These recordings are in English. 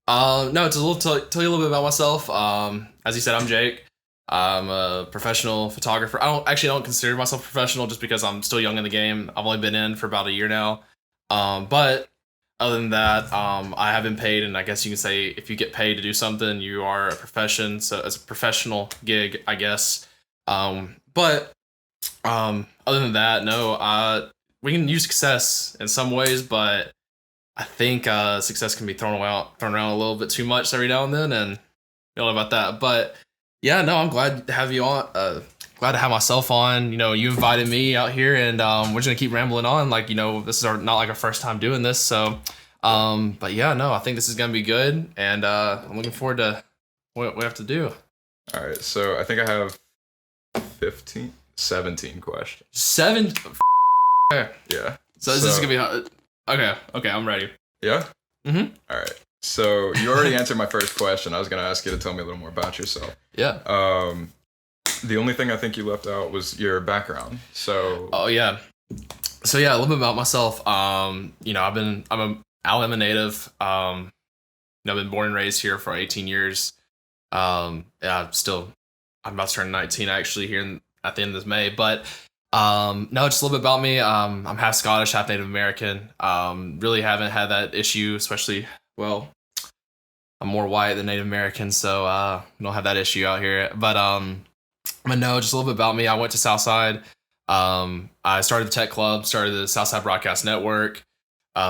No, to tell you a little bit about myself. As you said, I'm Jake. I'm a professional photographer. I don't consider myself professional just because I'm still young in the game. I've only been in for about a year now. But other than that, I have been paid, and I guess you can say if you get paid to do something, you are a profession. So it's a professional gig, I guess. But other than that, no. We can use success in some ways, but I think success can be thrown around a little bit too much every now and then, and you know about that. But yeah, no, I'm glad to have you on. Glad to have myself on. You know, you invited me out here, and we're just gonna keep rambling on. Like, you know, this is not like our first time doing this. So, but yeah, no, I think this is gonna be good, and I'm looking forward to what we have to do. All right, so I think I have 17 questions. Okay. Yeah. So this is gonna be okay. I'm ready. Yeah. Mm-hmm. All right. So you already answered my first question. I was gonna ask you to tell me a little more about yourself. Yeah. The only thing I think you left out was your background. So. Oh yeah. So yeah, a little bit about myself. You know, I'm a Alabama native. I've been born and raised here for 18 years. Yeah, I'm about to turn 19 actually here at the end of this May. But no, just a little bit about me. I'm half Scottish, half Native American. Really haven't had that issue, especially, well, I'm more white than Native American, so we don't have that issue out here. But no, just a little bit about me. I went to Southside. I started the tech club, started the Southside Broadcast Network,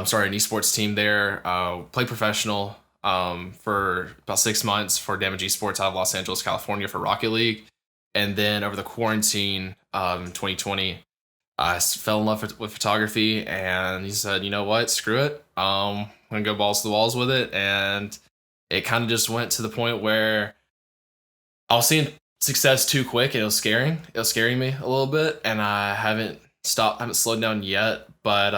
started an esports team there, played professional for about 6 months for Damage Esports out of Los Angeles, California for Rocket League. And then over the quarantine in 2020, I fell in love with photography, and he said, you know what, screw it. I'm going to go balls to the walls with it. And it kind of just went to the point where I was seeing success too quick, and it was scaring. It was scaring me a little bit, and I haven't slowed down yet. But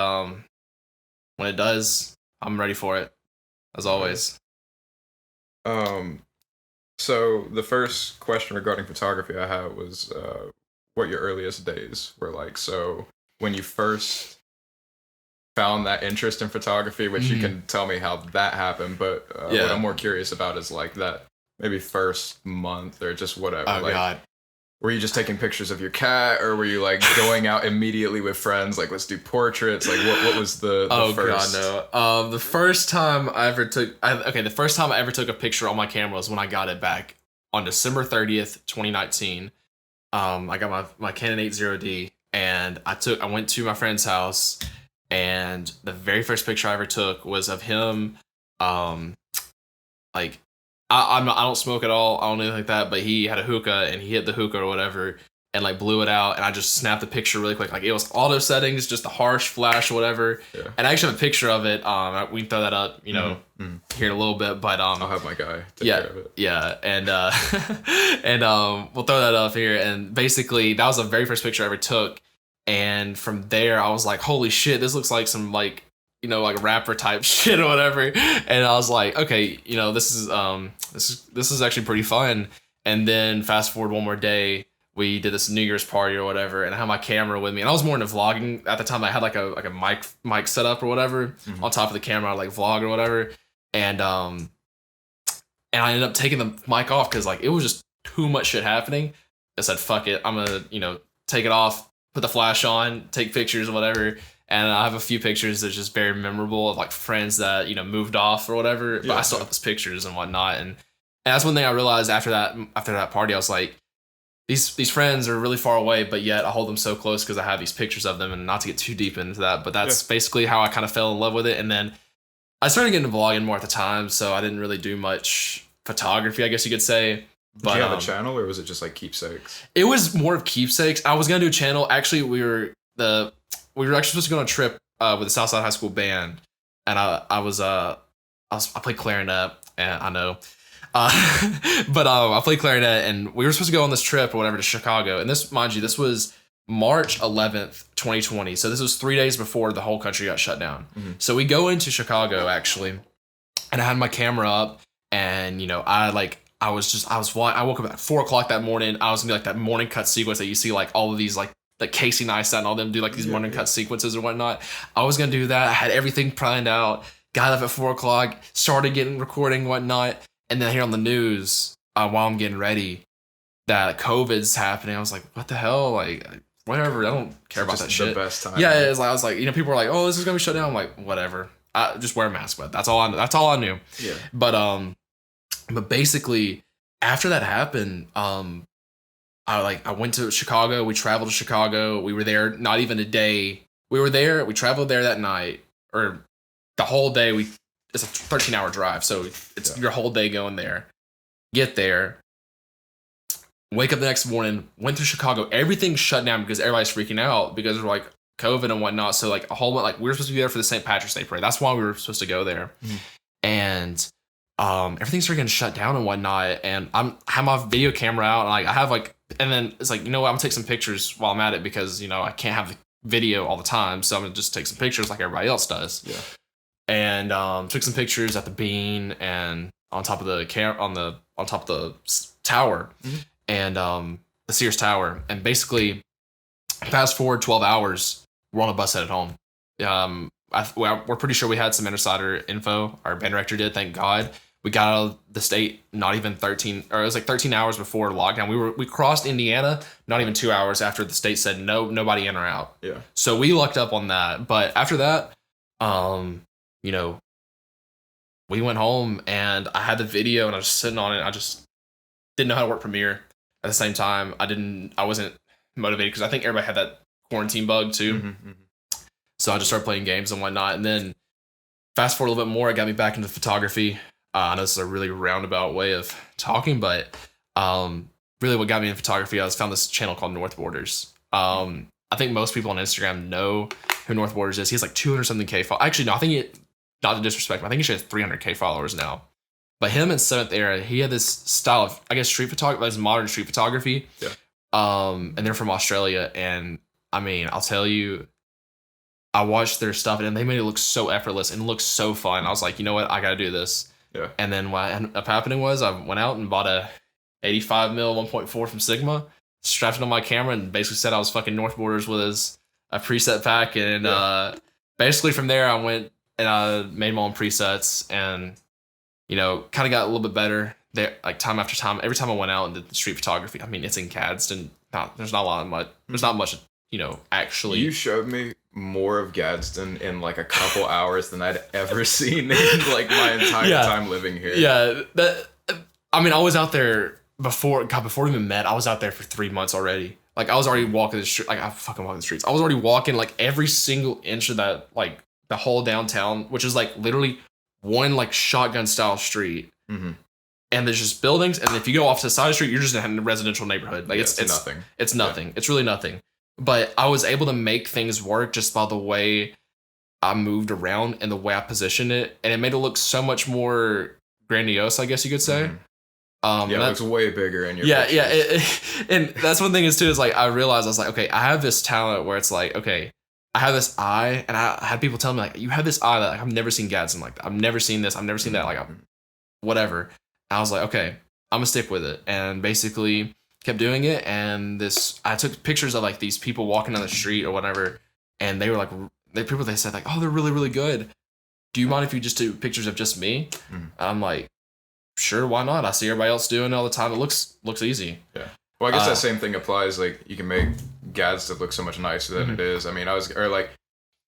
when it does, I'm ready for it, as always. So the first question regarding photography I had was what your earliest days were like. So when you first found that interest in photography, which you can tell me how that happened, but what I'm more curious about is like that maybe first month or just whatever. Oh, like, God. Were you just taking pictures of your cat, or were you like going out immediately with friends? Like, let's do portraits. Like, what was the first? God, no. The first time I ever took a picture on my camera was when I got it back on December 30th, 2019. I got my Canon 80D, and I went to my friend's house, and the very first picture I ever took was of him. Like, I don't smoke at all. I don't do anything like that. But he had a hookah, and he hit the hookah or whatever, and like blew it out. And I just snapped the picture really quick. Like, it was auto settings, just a harsh flash or whatever. Yeah. And I actually have a picture of it. We can throw that up, here in a little bit. But I'll have my guy take care of it. Yeah, and we'll throw that up here. And basically, that was the very first picture I ever took. And from there, I was like, holy shit, this looks like some like rapper type shit or whatever. And I was like, okay, this is actually pretty fun. And then fast forward one more day, we did this New Year's party or whatever, and I had my camera with me, and I was more into vlogging at the time. I had like a mic set up or whatever on top of the camera, like vlog or whatever. And I ended up taking the mic off because like it was just too much shit happening. I said, fuck it, I'm gonna take it off, put the flash on, take pictures or whatever. And I have a few pictures that's just very memorable of like friends that, moved off or whatever. But I still have those pictures and whatnot. And that's one thing I realized after that party. I was like, these friends are really far away, but yet I hold them so close because I have these pictures of them. And not to get too deep into that, but that's basically how I kind of fell in love with it. And then I started getting into vlogging more at the time, so I didn't really do much photography, I guess you could say. But, did you have a channel, or was it just like keepsakes? It was more of keepsakes. I was gonna do a channel. Actually, we were actually supposed to go on a trip with the Southside High School band, and I played clarinet, and I know, but I played clarinet, and we were supposed to go on this trip or whatever to Chicago. And this, mind you, this was March 11th, 2020. So this was 3 days before the whole country got shut down. Mm-hmm. So we go into Chicago actually, and I had my camera up, and I woke up at 4:00 that morning. I was gonna be like that morning cut sequence that you see like all of these like Casey Neistat and all them do like these morning cut sequences or whatnot. I was gonna do that. I had everything planned out, got up at 4 o'clock, started getting recording, whatnot. And then I hear on the news while I'm getting ready that COVID's happening. I was like, what the hell? Like, whatever. I don't care about that shit. The best time. Yeah, it was like, I was like, people were like, oh, this is gonna be shut down. I'm like, whatever. Just wear a mask, but that's all I knew. Yeah. But basically after that happened, I went to Chicago. We traveled to Chicago. We were there not even a day. We were there. We traveled there that night, or the whole day. It's a 13-hour drive, so it's your whole day going there. Get there. Wake up the next morning. Went to Chicago. Everything's shut down because everybody's freaking out because of like COVID and whatnot. So like a whole bunch, like we were supposed to be there for the St. Patrick's Day parade. That's why we were supposed to go there. And everything's started getting shut down and whatnot. And I have my video camera out, and like I have like, and then it's like, you know what, I'm gonna take some pictures while I'm at it because, you know, I can't have the video all the time, so I'm gonna just take some pictures like everybody else does. Yeah. And took some pictures at the Bean and on top of the on top of the tower, and the Sears Tower. And basically, fast forward 12 hours, we're on a bus headed home. We're pretty sure we had some insider info. Our band director did, thank God. We got out of the state not even 13 hours before lockdown. We crossed Indiana not even 2 hours after the state said no, nobody in or out. Yeah. So we lucked up on that. But after that, you know, we went home and I had the video and I was just sitting on it. I just didn't know how to work Premiere. At the same time, I wasn't motivated because I think everybody had that quarantine bug too. So I just started playing games and whatnot. And then fast forward a little bit more, it got me back into photography. I know this is a really roundabout way of talking, but really what got me in photography, I found this channel called North Borders. I think most people on Instagram know who North Borders is. He has like 200-something K followers. Actually, no, I think not to disrespect him, I think he has 300K followers now. But him in 7th Era, he had this style of, I guess, street photography, like modern street photography. Yeah. And they're from Australia. And I mean, I'll tell you, I watched their stuff and they made it look so effortless and look so fun. I was like, you know what? I got to do this. Yeah. And then what ended up happening was I went out and bought a 85mm 1.4 from Sigma, strapped it on my camera, and basically said I was fucking North Borders with a preset pack. And basically from there, I went and I made my own presets and, you know, kind of got a little bit better there, like time after time. Every time I went out and did the street photography, I mean, it's in Gadsden. There's not much, you know, actually. You showed me more of Gadsden in like a couple hours than I'd ever seen in like my entire time living here. Yeah, I mean, I was out there before we even met. I was out there for 3 months already. Like I was already walking the street. Like I fucking walk the streets. I was already walking like every single inch of that, like the whole downtown, which is like literally one like shotgun style street. And there's just buildings. And if you go off to the side of the street, you're just in a residential neighborhood. Like it's nothing. It's nothing. Yeah. It's really nothing. But I was able to make things work just by the way I moved around and the way I positioned it. And it made it look so much more grandiose, I guess you could say. It looks way bigger in your pictures. Yeah. And that's one thing is too, is like I realized I was like, okay, I have this talent where it's like, okay, I have this eye, and I had people tell me like, you have this eye that like, I've never seen Gadsden like that. I've never seen this. I've never seen that. Like, whatever. And I was like, okay, I'm gonna stick with it. And basically kept doing it. And I took pictures of like these people walking down the street or whatever. And they were like, they said like, oh, they're really, really good. Do you mind if you just do pictures of just me? I'm like, sure, why not? I see everybody else doing it all the time. It looks easy. Yeah. Well, I guess that same thing applies. Like, you can make Gadsden look so much nicer than it is. I mean,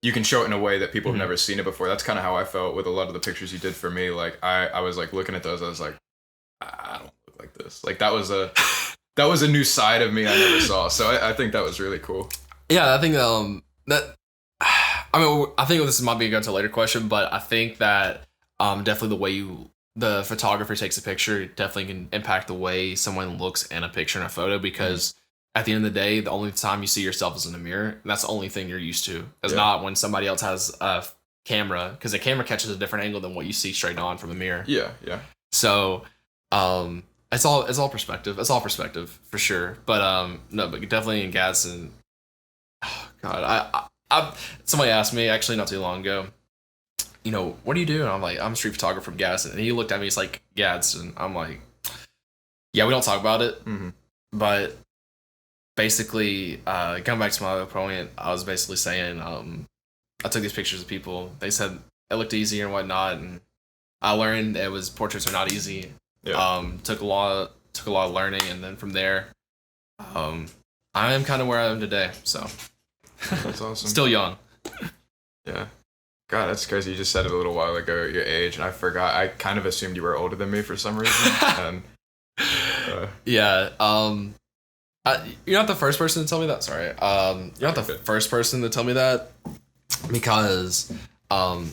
you can show it in a way that people have never seen it before. That's kind of how I felt with a lot of the pictures you did for me. Like, I was like looking at those. I was like, I don't look like this. Like, that was a new side of me I never saw. So I think that was really cool. Yeah, I think I think this might be going to a later question, but I think that definitely the way the photographer takes a picture definitely can impact the way someone looks in a picture and a photo, because at the end of the day, the only time you see yourself is in the mirror, and that's the only thing you're used to. It's not when somebody else has a camera, because the camera catches a different angle than what you see straight on from the mirror. Yeah. So it's all perspective. It's all perspective for sure. But but definitely in Gadsden. Oh God, I somebody asked me actually not too long ago, you know, what do you do? And I'm like, I'm a street photographer from Gadsden. And he looked at me, he's like, Gadsden. I'm like, yeah, we don't talk about it. But basically, coming back to my other point, I was basically saying, I took these pictures of people. They said it looked easy and whatnot, and I learned portraits are not easy. Yeah. Took a lot of learning, and then from there, I am kind of where I am today. So That's awesome. Still young. Yeah. God, that's crazy. You just said it a little while ago, your age, and I forgot. I kind of assumed you were older than me for some reason. And yeah. You're not the first person to tell me that. Sorry. You're not the first person to tell me that, because we'll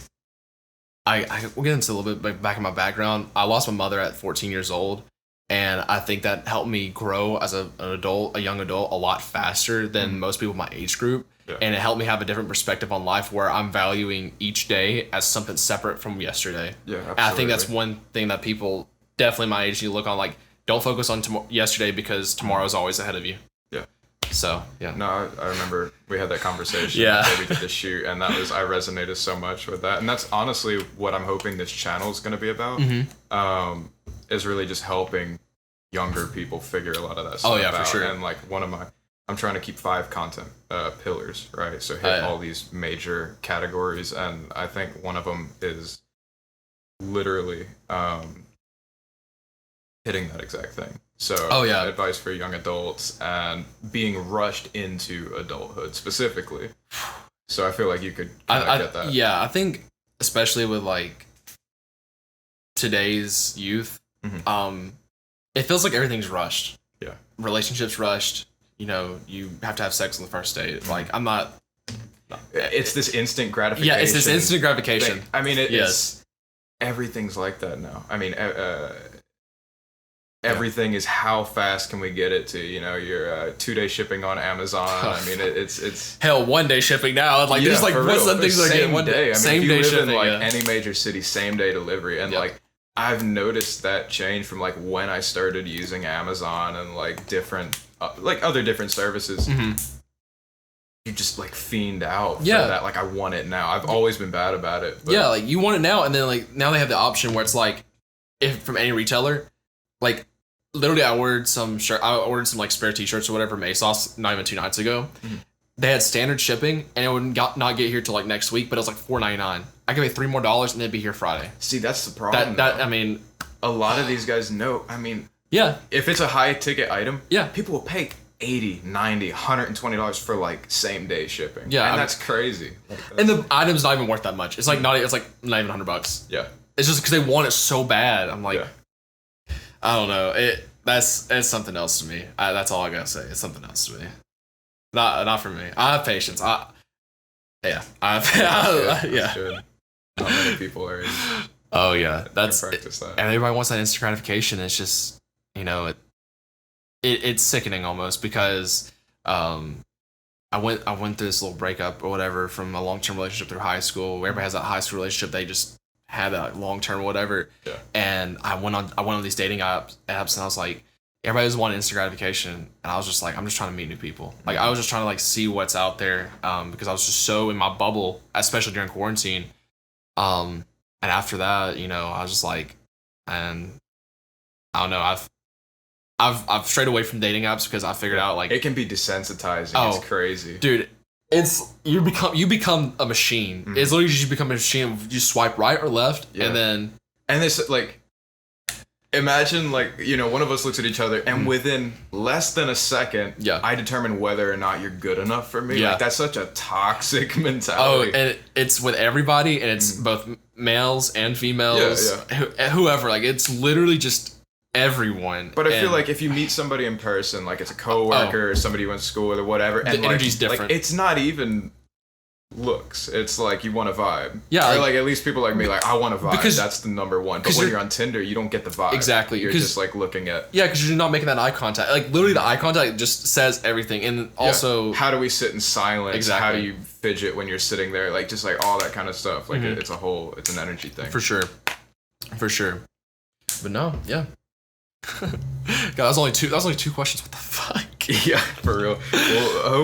get into a little bit back in my background. I lost my mother at 14 years old, and I think that helped me grow as a young adult, a lot faster than most people in my age group. Yeah. And it helped me have a different perspective on life, where I'm valuing each day as something separate from yesterday. Yeah, absolutely. And I think that's one thing that people definitely my age, you look on, like, don't focus on yesterday, because tomorrow's always ahead of you. Yeah. So, yeah. No, I remember we had that conversation before we did the shoot, and I resonated so much with that. And that's honestly what I'm hoping this channel is going to be about, is really just helping younger people figure a lot of that stuff out. For sure. And, like, I'm trying to keep 5 content pillars, right? So hit all these major categories, and I think one of them is literally hitting that exact thing. So advice for young adults and being rushed into adulthood specifically. So I feel like you could get that. Yeah, I think especially with, like, today's youth, it feels like everything's rushed. Yeah. Relationships rushed. You know, you have to have sex on the first date. Like, I'm not... It's this instant gratification. Yeah, it's this instant gratification. Thing. I mean, it's... Everything's like that now. I mean, everything is how fast can we get it to, you know, your 2-day shipping on Amazon. I mean, it's... Hell, 1-day shipping now. Like, there's, like, what's some things like same day. I mean, same if you day live shipping, in, like, any major city, same day delivery. And, like, I've noticed that change from, like, when I started using Amazon and, like, different... like other different services, you just, like, fiend out for that. Like, I want it now. I've always been bad about it. But like, you want it now, and then, like, now they have the option where it's like, if from any retailer, like, literally I ordered some like spare t-shirts or whatever from ASOS not even 2 nights ago. They had standard shipping, and it would not get here till, like, next week, but it was like $4.99. I could pay $3 more and it'd be here Friday. See, that's the problem. I mean, a lot of these guys know. I mean, if it's a high ticket item, people will pay $80, $90, $120 for, like, same day shipping. Yeah, and that's crazy. And the item's not even worth that much. It's like not even $100. Yeah, it's just because they want it so bad. I'm like, I don't know. It's something else to me. That's all I gotta say. It's something else to me. Not for me. I have patience. Not many people are. Oh yeah, that's practice that. And everybody wants that instant gratification. It's just, you know, it's sickening almost, because I went through this little breakup or whatever from a long-term relationship through high school. Everybody has that high school relationship. They just had that long-term whatever. Yeah. And I went on these dating apps, and I was like, everybody just wanted instant gratification, and I was just like, I'm just trying to meet new people. Like, I was just trying to, like, see what's out there, because I was just so in my bubble, especially during quarantine. And after that, you know, I was just like, and I don't know, I've strayed away from dating apps, because I figured out, like, it can be desensitizing. It's crazy, dude. It's you become a machine. It's literally just you become a machine. You swipe right or left, and this, like, imagine, like, you know, one of us looks at each other, and within less than a second, I determine whether or not you're good enough for me. Like, that's such a toxic mentality. Oh, and it's with everybody, and it's both males and females, whoever. Like, it's literally just everyone. But I feel like if you meet somebody in person, like, it's a coworker or somebody you went to school with or whatever, and the energy's different. Like, it's not even looks. It's like you want a vibe. Yeah. Or, like, at least people like me, like, I want a vibe. Because that's the number one. But when you're on Tinder, you don't get the vibe. Exactly. You're just, like, looking at... Yeah, because you're not making that eye contact. Like, literally the eye contact just says everything. And also... How do we sit in silence? Exactly. How do you fidget when you're sitting there? Like, just, like, all that kind of stuff. Like, it's an energy thing. For sure. But no, yeah. God, that was only 2 questions. What the fuck? Yeah, for real.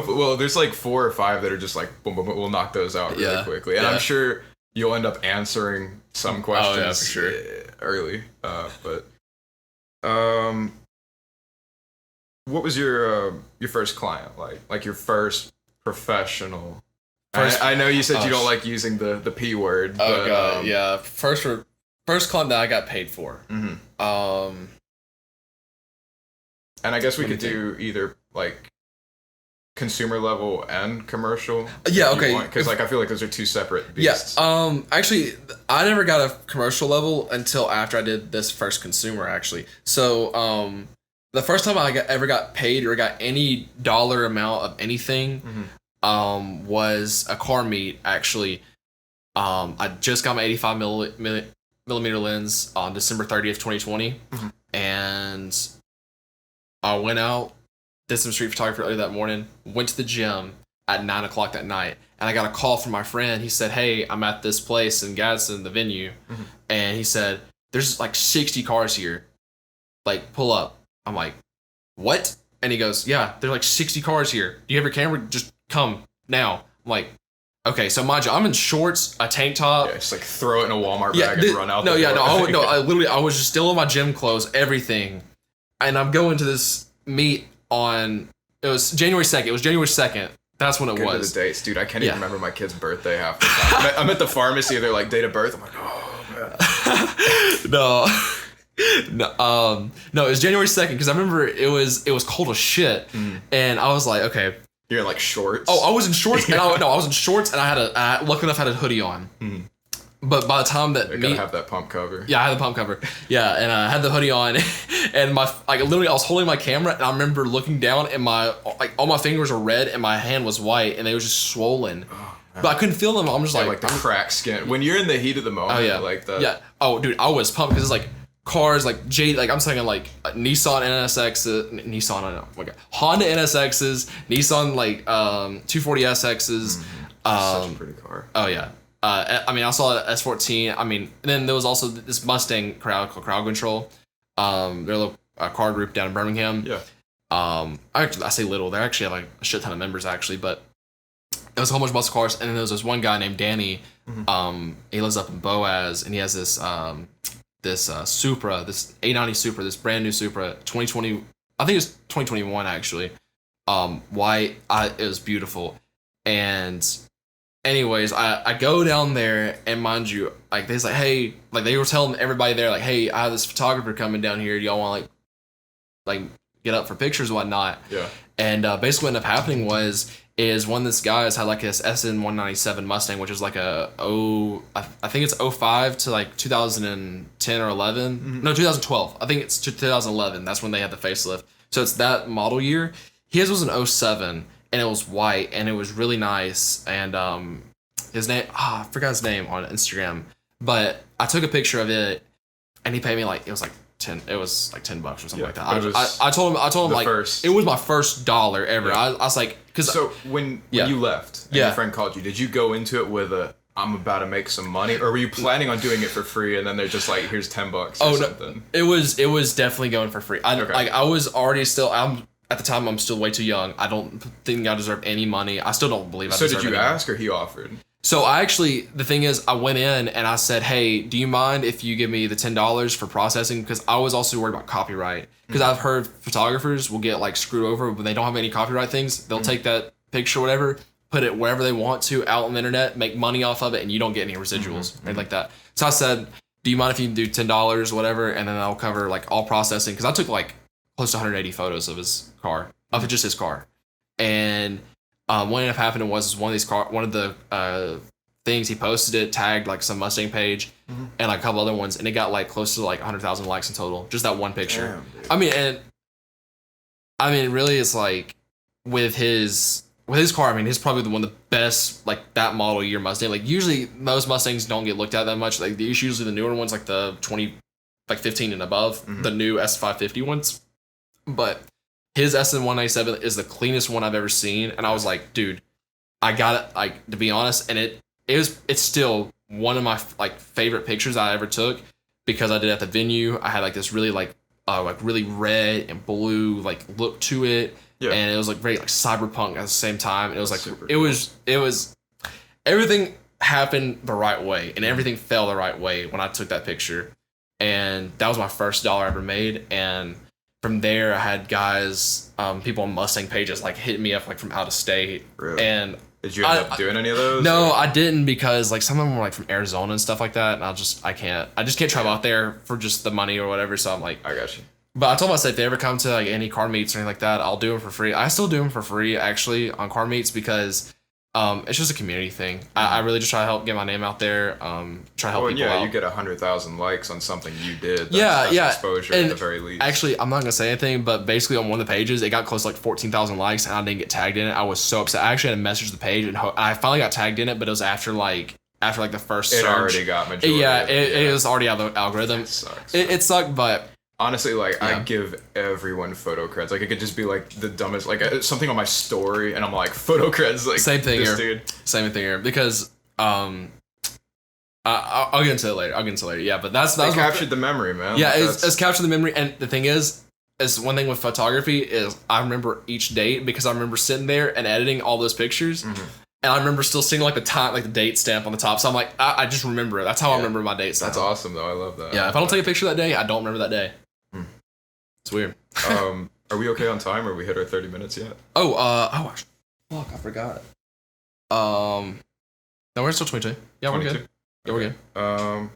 Well, there's like 4 or 5 that are just like boom, boom, boom. We'll knock those out really quickly, and I'm sure you'll end up answering some questions for sure. Early. But what was your first client like? Like, your first professional I know you said you don't like using the P word. Oh but, god, yeah. First client that I got paid for. Mm-hmm. And I guess we could do either like consumer level and commercial. Yeah, okay. Because like I feel like those are two separate beasts. Yeah. Actually, I never got a commercial level until after I did this first consumer. Actually, so the first time I ever got paid or got any dollar amount of anything, was a car meet. Actually, I just got my 85 millimeter lens on December 30th, 2020, and I went out, did some street photography early that morning, went to the gym at 9 o'clock that night, and I got a call from my friend. He said, hey, I'm at this place in Gadsden, the venue, and he said, there's like 60 cars here. Like, pull up. I'm like, what? And he goes, yeah, there's like 60 cars here. Do you have your camera? Just come now. I'm like, okay, so mind you, I'm in shorts, a tank top. Yeah, just like throw it in a Walmart bag and run out the door. I was just still in my gym clothes, everything. And I'm going to this meet on, it was January 2nd. It was January 2nd. That's when it was. Good to the dates, dude. I can't even remember my kid's birthday half the time. I'm at the pharmacy, they're like, date of birth. I'm like, oh, man. No, it was January 2nd because I remember it was cold as shit. And I was like, okay. You're in like shorts? Oh, I was in shorts. And I was in shorts and I luckily enough had a hoodie on. But by the time that you gotta have that pump cover. Yeah, I had the pump cover. Yeah, and I had the hoodie on, and literally I was holding my camera, and I remember looking down, and all my fingers were red, and my hand was white, and they was just swollen. Oh, but I couldn't feel them. I'm just like the cracked skin. When you're in the heat of the moment, like that. Yeah. Oh, dude, I was pumped because it's like cars, like I'm saying like Nissan NSX, Honda NSXs, Nissan like 240SXs. Such a pretty car. Oh yeah. I saw an S14. And then there was also this Mustang crowd called Crowd Control. They're a little car group down in Birmingham. Yeah. I say little. They actually have like a shit ton of members actually, but it was a whole bunch of muscle cars. And then there was this one guy named Danny. He lives up in Boaz, and he has this Supra, this 890 Supra, this brand new Supra, 2020. I think it's 2021 actually. White. It was beautiful, and. Anyways, I go down there, and mind you, like they was like, hey, like they were telling everybody there, like, hey, I have this photographer coming down here. Do y'all want like get up for pictures and whatnot? Yeah. And basically what ended up happening is one of these guys had like this SN 197 Mustang, which is like I think it's 05 to like 2010 or 11. No, 2012. I think it's 2011. That's when they had the facelift. So it's that model year. His was an 07. And it was white, and it was really nice. And his name, I forgot his name on Instagram, but I took a picture of it, and he paid me like it was like $10 or something like that. I told him like it was my first dollar ever. Yeah. I was like, so when you left, and your friend called you, did you go into it with I'm about to make some money, or were you planning on doing it for free, and then they're just like, here's $10 or something? No, it was definitely going for free. I was already at the time, I'm still way too young. I don't think I deserve any money. I still don't believe I deserve any money. So did you ask, or he offered? So the thing is, I went in and I said, hey, do you mind if you give me the $10 for processing? Because I was also worried about copyright. Because I've heard photographers will get like screwed over when they don't have any copyright things. They'll take that picture or whatever, put it wherever they want to out on the internet, make money off of it, and you don't get any residuals, anything like that. So I said, do you mind if you do $10 or whatever? And then I'll cover like all processing. Because I took like close to 180 photos of his car, of just his car. And what ended up happening was one of the things he posted it, tagged like some Mustang page and like a couple other ones, and it got like close to like 100,000 likes in total, just that one picture. Damn, really it's like with his car, he's probably one of the best, like that model year Mustang. Like usually most Mustangs don't get looked at that much. Like it's usually the newer ones, like the 15 and above, the new S550 ones. But his SN197 is the cleanest one I've ever seen, and I was like, dude, I got it. Like, to be honest, and it's still one of my like favorite pictures I ever took because I did it at the venue. I had like this really like really red and blue like look to it, and it was like very like cyberpunk at the same time. And it was like it was everything happened the right way, and everything fell the right way when I took that picture, and that was my first dollar I ever made. And from there, I had guys, people on Mustang pages like hitting me up like from out of state. Really? And Did you end up doing any of those? No, I didn't, because like some of them were like from Arizona and stuff like that, and I just can't travel out there for just the money or whatever. So I'm like, I got you. But I told myself if they ever come to like any car meets or anything like that, I'll do them for free. I still do them for free actually on car meets, because it's just a community thing. I really just try to help get my name out there. Try to help people out. You get 100,000 likes on something you did. That's exposure and at the very least. Actually, I'm not gonna say anything, but basically on one of the pages, it got close to like 14,000 likes, and I didn't get tagged in it. I was so upset. I actually had to message the page, and I finally got tagged in it, but it was after the first it search. Already got majority. It was already out of the algorithm. It sucks. It sucked, but. Honestly, I give everyone photo creds. Like, it could just be like the dumbest, like something on my story, and I'm like, photo creds. Like, same thing here. Dude. Same thing here, because I'll get into it later. Yeah, but that was captured the memory, man. Yeah, it's captured the memory, and the thing is one thing with photography is I remember each date, because I remember sitting there and editing all those pictures. Mm-hmm. And I remember still seeing like the time, like the date stamp on the top. So I'm like, I just remember it. That's how I remember my dates. That's awesome, though. I love that. Yeah, if I don't take a picture that day, I don't remember that day. It's weird. Are we okay on time, or we hit our 30 minutes yet? Fuck, I forgot. No, we're still 22. Yeah, 22? We're good. Yeah, we're good.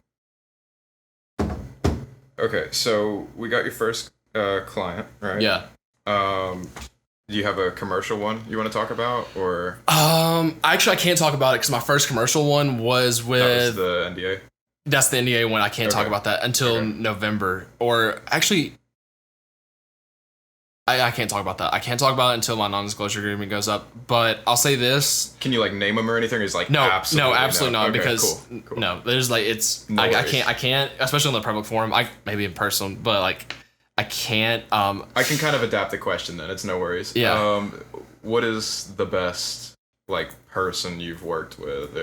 Okay, so we got your first client, right? Yeah. Do you have a commercial one you want to talk about, or? Actually, I can't talk about it because my first commercial one was with. That was the NDA. That's the NDA one. I can't talk about that until November, or actually. I can't talk about that. I can't talk about it until my non-disclosure agreement goes up. But I'll say this. Can you like name them or anything? Or is like no, absolutely not. Okay, because cool. No, there's like it's no I can't, especially on the public forum. Maybe in person, but like I can't. I can kind of adapt the question then. It's no worries. Yeah. What is the best like person you've worked with?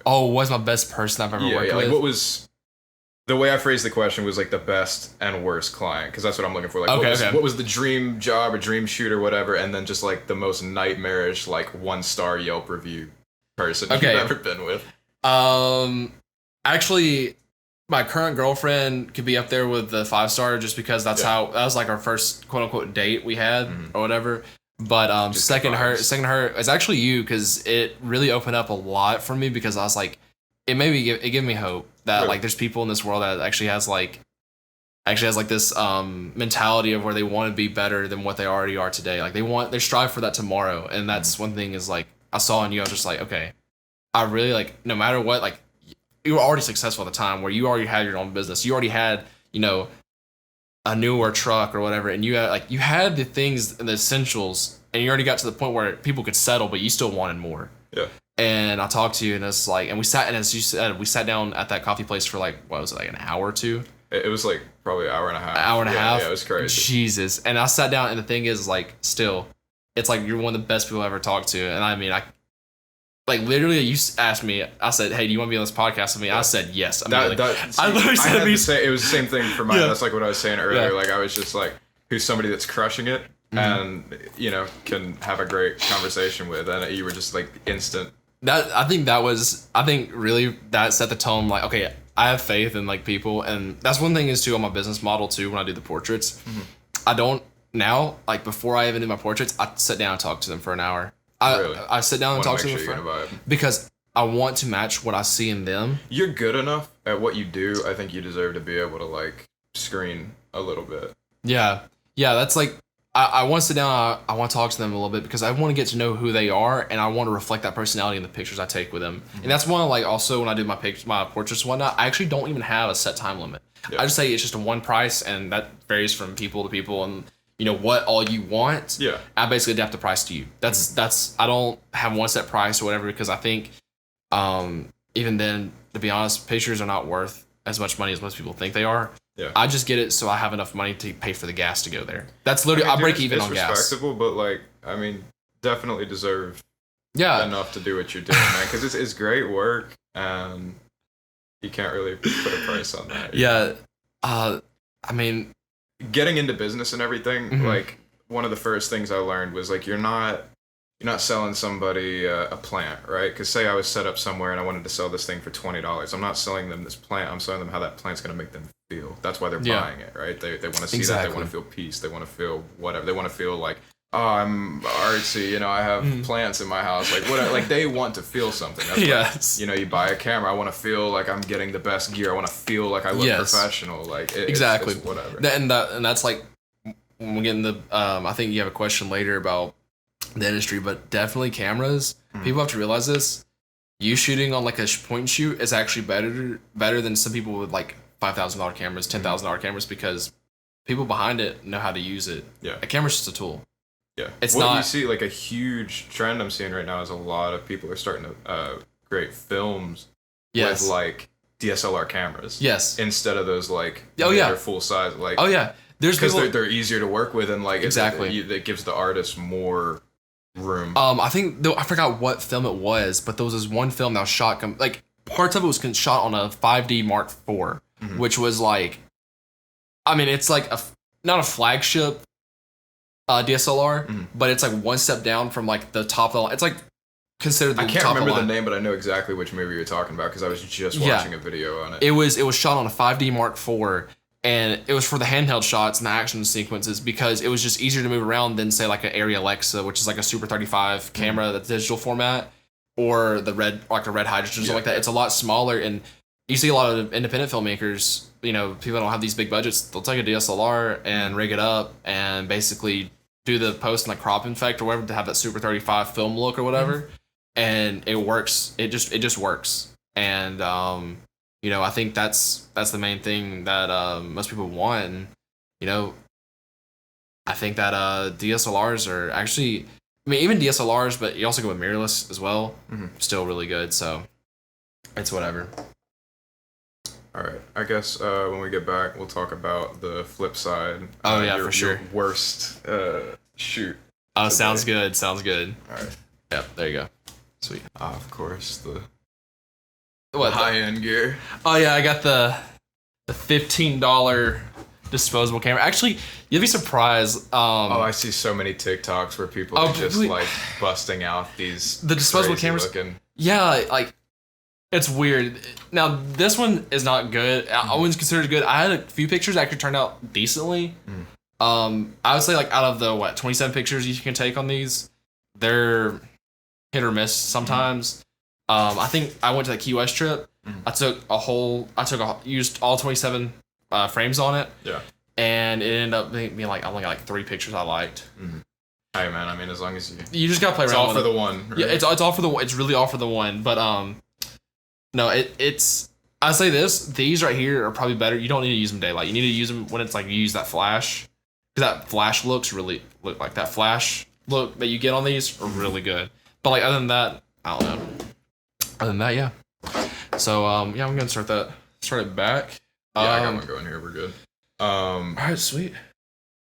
Or what's my best person I've ever worked with? Like what was. The way I phrased the question was like the best and worst client, because that's what I'm looking for. Like, what was the dream job or dream shoot or whatever, and then just like the most nightmarish like 1-star Yelp review person you've ever been with. Actually, my current girlfriend could be up there with the 5-star, just because that was like our first quote unquote date we had or whatever. But second her, it's actually you, because it really opened up a lot for me, because I was like, it gave me hope that like there's people in this world that actually has like this mentality of where they want to be better than what they already are today. Like they strive for that tomorrow, and that's one thing is like I saw in you. I was just like, okay, I really like, no matter what, like you were already successful at the time where you already had your own business. You already had a newer truck or whatever, and you had the things and the essentials, and you already got to the point where people could settle, but you still wanted more. Yeah. And I talked to you, and it's like, and as you said, we sat down at that coffee place for like, what was it, like an hour or two? It was like probably an hour and a half. Yeah, it was crazy. Jesus. And I sat down, and the thing is, like, still, it's like you're one of the best people I've ever talked to. And I mean, like literally, you asked me, I said, hey, do you want to be on this podcast with me? Yeah. I said yes. I literally said it was the same thing for mine. Yeah. That's like what I was saying earlier. Yeah. Like I was just like, who's somebody that's crushing it and, can have a great conversation with. And you were just like instant. I think really that set the tone. Like, okay, I have faith in like people, and that's one thing is too on my business model too. When I do the portraits, I don't now, like before I even do my portraits, I sit down and talk to them for an hour. I sit down and talk to them because I want to match what I see in them. You're good enough at what you do. I think you deserve to be able to like screen a little bit. Yeah, that's like. I want to sit down, I want to talk to them a little bit, because I want to get to know who they are, and I want to reflect that personality in the pictures I take with them. And that's one, like, also when I do my portraits and whatnot, I actually don't even have a set time limit. Yeah. I just say it's just a one price, and that varies from people to people, and what all you want. Yeah. I basically adapt the price to you. That's I don't have one set price or whatever, because I think even then, to be honest, pictures are not worth as much money as most people think they are. Yeah. I just get it so I have enough money to pay for the gas to go there. That's literally, I break even on gas. It's respectable, but like, I mean, definitely deserve enough to do what you're doing, man. Because it's great work, and you can't really put a price on that. Yeah. I mean, getting into business and everything, like one of the first things I learned was like, you're not selling somebody a plant, right? Because say I was set up somewhere and I wanted to sell this thing for $20. I'm not selling them this plant. I'm selling them how that plant's going to make them feel. That's why they're buying it, right? They want to see that. They want to feel peace. They want to feel whatever. They want to feel like oh, I'm artsy, I have plants in my house. Like what? Like they want to feel something. That's Yes. you buy a camera. I want to feel like I'm getting the best gear. I want to feel like I look professional. Like exactly. it's whatever. And that's like when we get in the. I think you have a question later about the industry, but definitely cameras. People have to realize this. You shooting on like a point and shoot is actually better than some people with like $5,000 cameras, $10,000 cameras, because people behind it know how to use it. Yeah, a camera's just a tool. Yeah, it's what not. You see, like a huge trend I'm seeing right now is a lot of people are starting to create films with like DSLR cameras. Yes, instead of those like they're full size like. Oh yeah, there's because they're easier to work with and like exactly it gives the artist more room. I think I forgot what film it was, but there was this one film that was shot like parts of it was shot on a 5D Mark IV, which was like, I mean, it's like not a flagship DSLR, but it's like one step down from like the top of the line. It's like considered the top of the line. I can't remember the name, but I know exactly which movie you're talking about because I was just watching a video on it. It was shot on a 5D Mark IV. And it was for the handheld shots and the action sequences because it was just easier to move around than, say, like an Arri Alexa, which is like a Super 35 camera that's digital format, or the red hydrogen, something like that. It's a lot smaller, and you see a lot of independent filmmakers, people that don't have these big budgets, they'll take a DSLR and rig it up and basically do the post and like crop effect or whatever to have that Super 35 film look or whatever, and it works. It just works, and I think that's the main thing that most people want. And, I think that DSLRs are actually, I mean, even DSLRs, but you also go with mirrorless as well. Still really good. So it's whatever. All right. I guess when we get back, we'll talk about the flip side. Oh yeah, for sure. Your worst shoot. Oh, sounds good. Sounds good. All right. Yep. There you go. Sweet. Of course, the what high-end gear. Oh yeah, I got the $15 disposable camera. Actually, you'd be surprised. I see so many TikToks where people are just like busting out the disposable cameras. Yeah, like it's weird. Now this one is not good. I wouldn't consider it good. I had a few pictures that actually turned out decently. I would say like out of the 27 pictures you can take on these, they're hit or miss sometimes. I think I went to the Key West trip. I used all 27 frames on it. Yeah. And it ended up being like I only got like 3 pictures I liked. Hey man, I mean, as long as you just gotta play around. It's all for the one. Right? Yeah, it's all for the. It's really all for the one. But no, it's. I say this. These right here are probably better. You don't need to use them daylight. You need to use them when it's like you use that flash, because that flash look like that flash look that you get on these are really good. But like other than that, I don't know. Other than that, yeah. So yeah, I'm gonna start it back. Yeah, I got one going here. We're good. All right, sweet.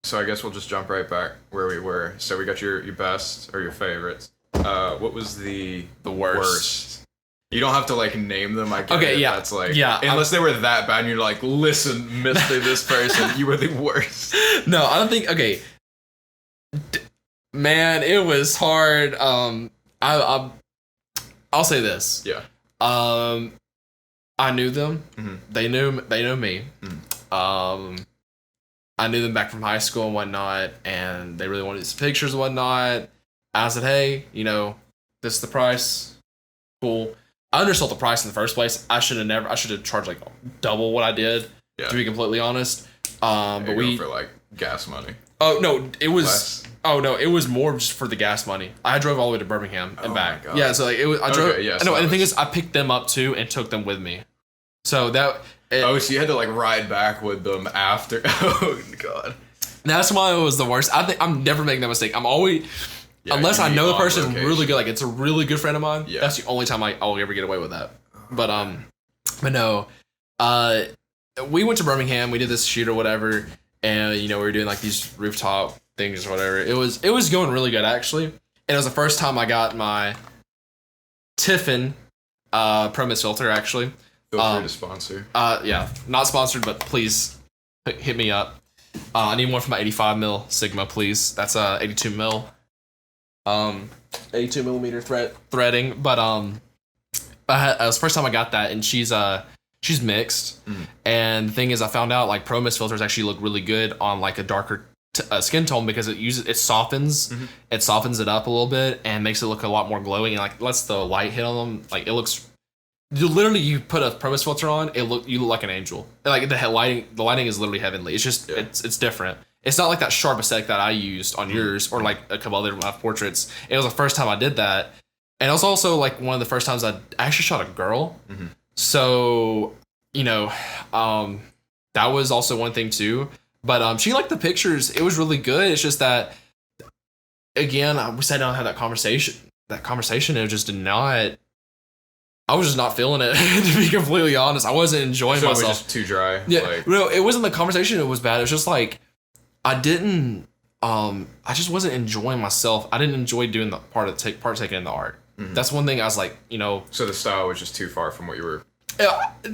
So I guess we'll just jump right back where we were. So we got your best or your favorites. What was the worst? You don't have to like name them. I get it. Yeah. That's like unless they were that bad and you're like, listen, Mister, this person, you were the worst. No, I don't think. Okay, man, it was hard. I'll say this. Yeah. I knew them. They knew me. I knew them back from high school and whatnot, and they really wanted some pictures and whatnot. I said, hey, this is the price. Cool. I undersold the price in the first place. I should have charged like double what I did, to be completely honest. But we for like gas money. Oh no, it was less? Oh no, it was more just for the gas money. I drove all the way to Birmingham and back. My God. Yeah, so like it was. I drove. Okay, yeah, I know, and the thing is, I picked them up too and took them with me. So that. So you had to like ride back with them after. Oh God. That's why it was the worst. I think I'm never making that mistake. I'm always. Yeah, unless I know the person really good, like it's a really good friend of mine. Yeah. That's the only time I'll ever get away with that. But no, we went to Birmingham. We did this shoot or whatever, and we were doing like these rooftop things or whatever. It was going really good actually, and it was the first time I got my Tiffin Pro Mist filter actually. Feel free to sponsor. Yeah, not sponsored, but please hit me up. I need one for my 85 mil Sigma, please. That's 82 mil. 82 millimeter threading, but it was the first time I got that, and she's mixed. And the thing is, I found out like Pro Mist filters actually look really good on like a darker skin tone because it softens it softens it up a little bit and makes it look a lot more glowing and like lets the light hit on them. Like it looks. You put a Promise filter on, you look like an angel. Like the lighting is literally heavenly. It's just it's different. It's not like that sharp aesthetic that I used on yours or like a couple other portraits. It was the first time I did that, and it was also like one of the first times I actually shot a girl. So that was also one thing too. But she liked the pictures. It was really good. It's just that again, we sat down and had that conversation. It just did not. I was just not feeling it, to be completely honest. I wasn't enjoying myself. It was just too dry. Yeah, no, it wasn't the conversation. It was bad. It was just like I didn't. I just wasn't enjoying myself. I didn't enjoy doing the part taking in the art. That's one thing I was like, So the style was just too far from what you were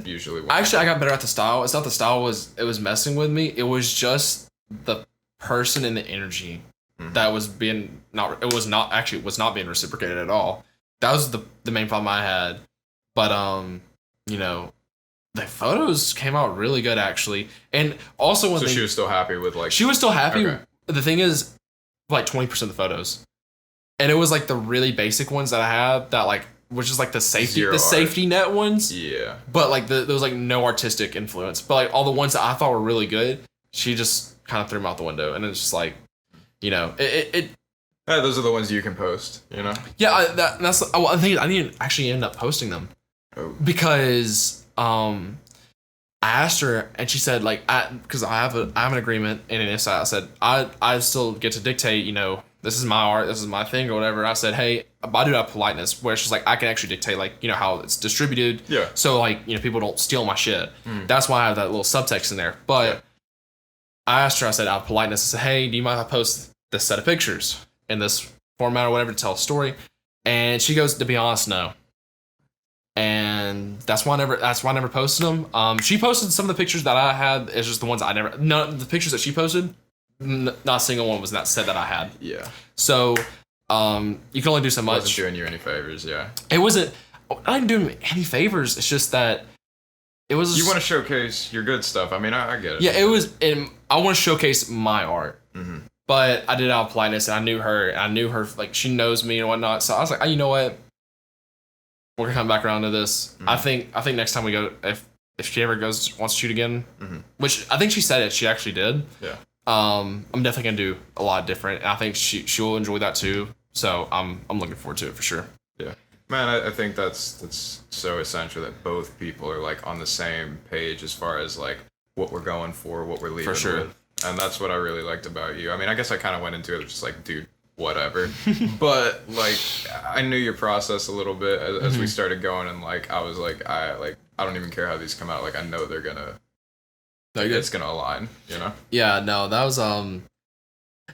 usually. Actually, I got better at the style. It's not the style was messing with me. It was just the person and the energy that was being was not being reciprocated at all. That was the main problem I had. But the photos came out really good actually, and also one thing. So she was still happy with like. She was still happy. Okay. The thing is, like 20% of the photos, and it was like the really basic ones that I have that like, which is like the safety net ones. Yeah. But like there was like no artistic influence, but like all the ones that I thought were really good, she just kind of threw them out the window, and it's just like, it. Yeah, those are the ones you can post, Yeah, that's. I think I didn't actually end up posting them. Because I asked her and she said like because I have an agreement and in I said I still get to dictate this is my art, this is my thing or whatever. I said hey, I do have politeness where it's just like I can actually dictate like how it's distributed, so like people don't steal my shit. That's why I have that little subtext in there. But I asked her, I said out of politeness, I said hey, do you mind if I post this set of pictures in this format or whatever to tell a story? And she goes, to be honest, no. And that's why I never posted them. She posted some of the pictures that I had. It's just the ones the pictures that she posted, not a single one was in that set that I had. Yeah. So, you can only do so much. It wasn't doing you any favors, yeah. It wasn't. I didn't do him any favors. It's just that it was. You want to showcase your good stuff. I mean, I get it. Yeah, it was. And I want to showcase my art. But I did it out of politeness, and I knew her. Like she knows me and whatnot. So I was like, you know what? We're gonna come back around to this. I think next time we go, if she ever wants to shoot again, which I think she said it, she actually did. Yeah. I'm definitely gonna do a lot different. And I think she'll enjoy that too. So I'm looking forward to it for sure. Yeah, man, I think that's so essential that both people are like on the same page as far as like what we're going for, what we're leaving for sure. with, and that's what I really liked about you. I mean, I guess I kind of went into it just like, dude, whatever. But like I knew your process a little bit as we started going, and like I was like I don't even care how these come out, like I know they're gonna it's gonna align, Yeah, no, that was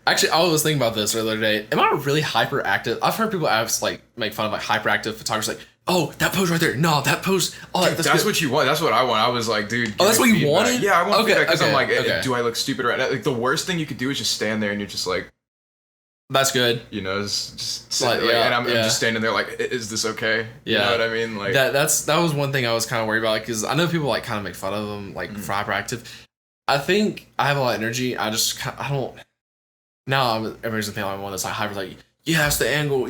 actually I was thinking about this earlier today. Am I really hyperactive? I've heard people like make fun of like hyperactive photographers, like, oh, that pose right there, no, that pose, oh, dude, that's what you want. That's what I want. I was like, dude, oh, that's what you wanted? Yeah, I want feedback because I'm like, do I look stupid right now? Like the worst thing you could do is just stand there and you're just like, that's good. It's just like, and I'm just standing there like, is this okay? You know what I mean? Like that was one thing I was kind of worried about, because I know people like kind of make fun of them like for hyperactive. I think I have a lot of energy. I don't. Now everybody's thinking I'm one that's like hyper, like it's the angle,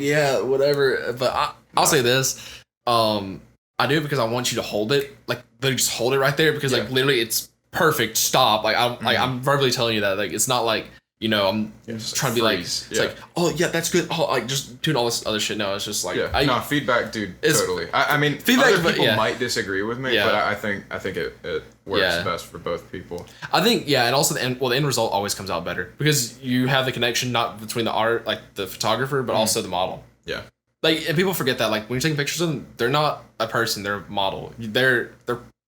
whatever. But I'll say this, I do it because I want you to hold it, like literally just hold it right there, because like literally it's perfect. Stop. Like I'm verbally telling you that, like it's not like. I'm just trying to be like, it's like, oh yeah, that's good. Oh, like just doing all this other shit. No, it's just like, no feedback, dude. Totally. I mean, feedback. Other people might disagree with me, but I think it works best for both people. I think, and also the end result always comes out better because you have the connection not between the art, like the photographer, but also the model. Yeah. Like, and people forget that, like when you're taking pictures of them, they're not a person, they're a model. They're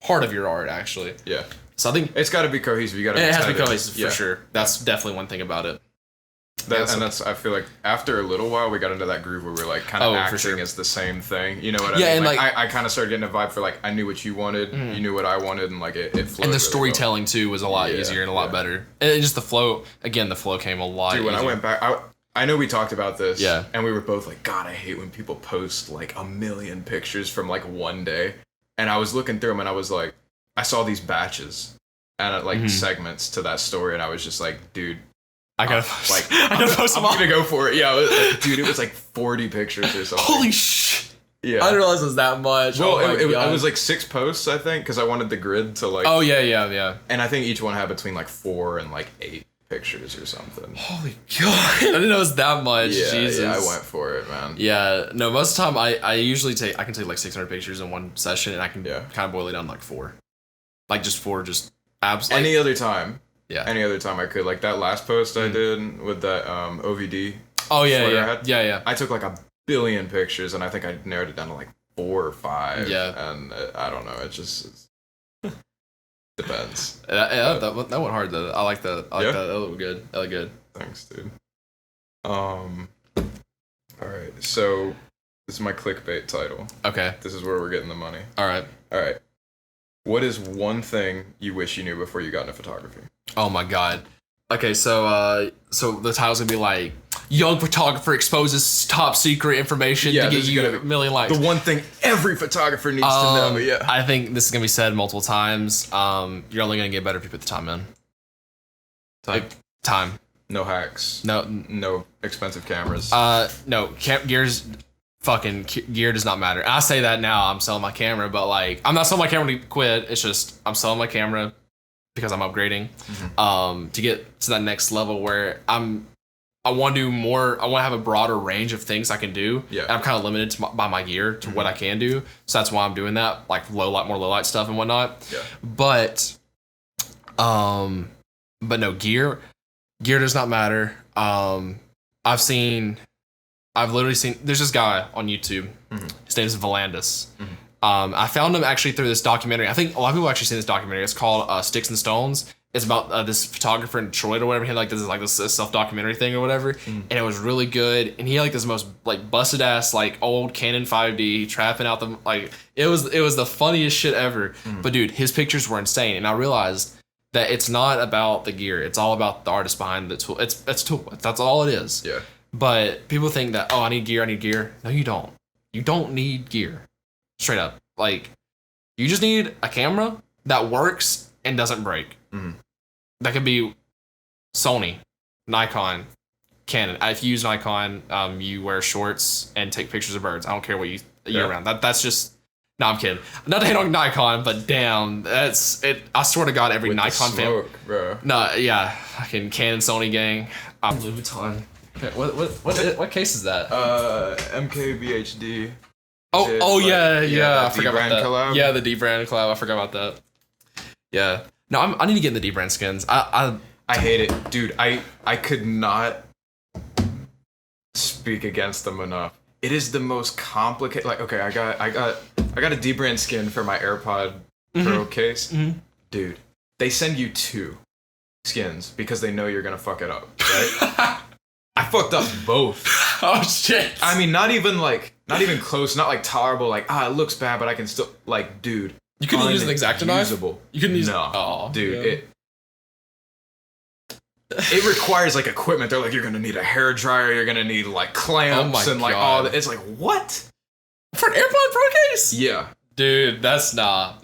part of your art, actually. Yeah. So I think it's got to be cohesive. It has to be cohesive for sure. That's definitely one thing about it. I feel like after a little while we got into that groove where we're like kind of acting as the same thing. You know what I mean? And like I kind of started getting a vibe for like I knew what you wanted, you knew what I wanted, and like it flowed. And the storytelling too was a lot easier and a lot better. And just the flow came a lot. Dude, when easier. I went back, I know we talked about this. Yeah. And we were both like, God, I hate when people post like a million pictures from like one day. And I was looking through them and I was like, I saw these batches and like segments to that story, and I was just like, dude, I gotta post, like I gotta post them all. I'm gonna go for it. Yeah, dude, it was like 40 pictures or something. Holy shit! Yeah, I didn't realize it was that much. Well, it was like 6 posts, I think, because I wanted the grid to like. Oh yeah. And I think each one had between like 4 and like 8 pictures or something. Holy god! I didn't know it was that much. Yeah, Jesus. yeah, I went for it, man. Yeah, no, most of the time I usually I can take like 600 pictures in one session, and I can kind of boil it down to like 4, like just 4, just abs. Any other time. Yeah. Any other time I could, like that last post I did with that OVD. Oh yeah. I took like a billion pictures, and I think I narrowed it down to like 4 or 5. Yeah. And I don't know, it just depends. That went hard though. I like that. I like that. That looked good. That looked good. Thanks, dude. All right. So this is my clickbait title. Okay. This is where we're getting the money. All right. What is one thing you wish you knew before you got into photography? Oh my god. Okay, so the title's gonna be like, young photographer exposes top secret information to get you a million likes. The one thing every photographer needs to know. Yeah. I think this is gonna be said multiple times. You're only gonna get better if you put the time in. Time. No hacks. No expensive cameras. No. Gear does not matter. I say that now. I'm selling my camera, but like, I'm not selling my camera to quit. It's just I'm selling my camera because I'm upgrading. To get to that next level where I want to do more. I want to have a broader range of things I can do. Yeah. I'm kind of limited by my gear to what I can do. So that's why I'm doing that, like more low light stuff and whatnot. Yeah. But no, gear does not matter. I've literally seen, there's this guy on YouTube. His name is Valandis. I found him actually through this documentary. I think a lot of people have actually seen this documentary. It's called Sticks and Stones. It's about this photographer in Detroit or whatever. He had this self-documentary thing or whatever. And it was really good. And he had like this most like busted ass like old Canon 5D trapping out the like it was the funniest shit ever. But dude, his pictures were insane. And I realized that it's not about the gear. It's all about the artist behind the tool. It's a tool. That's all it is. Yeah. But people think that, I need gear. No, you don't. You don't need gear. Straight up. Like, you just need a camera that works and doesn't break. That could be Sony, Nikon, Canon. If you use Nikon, you wear shorts and take pictures of birds. I don't care what you year round. That's just... No, I'm kidding. Not to hate on Nikon, but damn, that's it. I swear to God, every with Nikon fan. Bro. No, yeah. Fucking Canon, Sony gang. Louis Vuitton. Okay, what case is that? MKBHD. Yeah. I forgot about that. Collab. Yeah, the D brand collab. I forgot about that. Yeah. No, I need to get in the D brand skins. I hate it, dude. I could not speak against them enough. It is the most complicated. Like, okay, I got a D brand skin for my AirPod Pro case. Dude, they send you 2 skins because they know you're gonna fuck it up, right? I fucked up both. Oh shit. I mean, not even close, not like tolerable, like, it looks bad, but I can still, like, dude. You couldn't use an X-Acto knife? You couldn't use... No. Oh, dude, it requires, like, equipment. They're like, you're gonna need a hair dryer, you're gonna need, like, clamps and, like, all that. It's like, what? For an AirPod Pro case? Yeah. Dude, that's nah.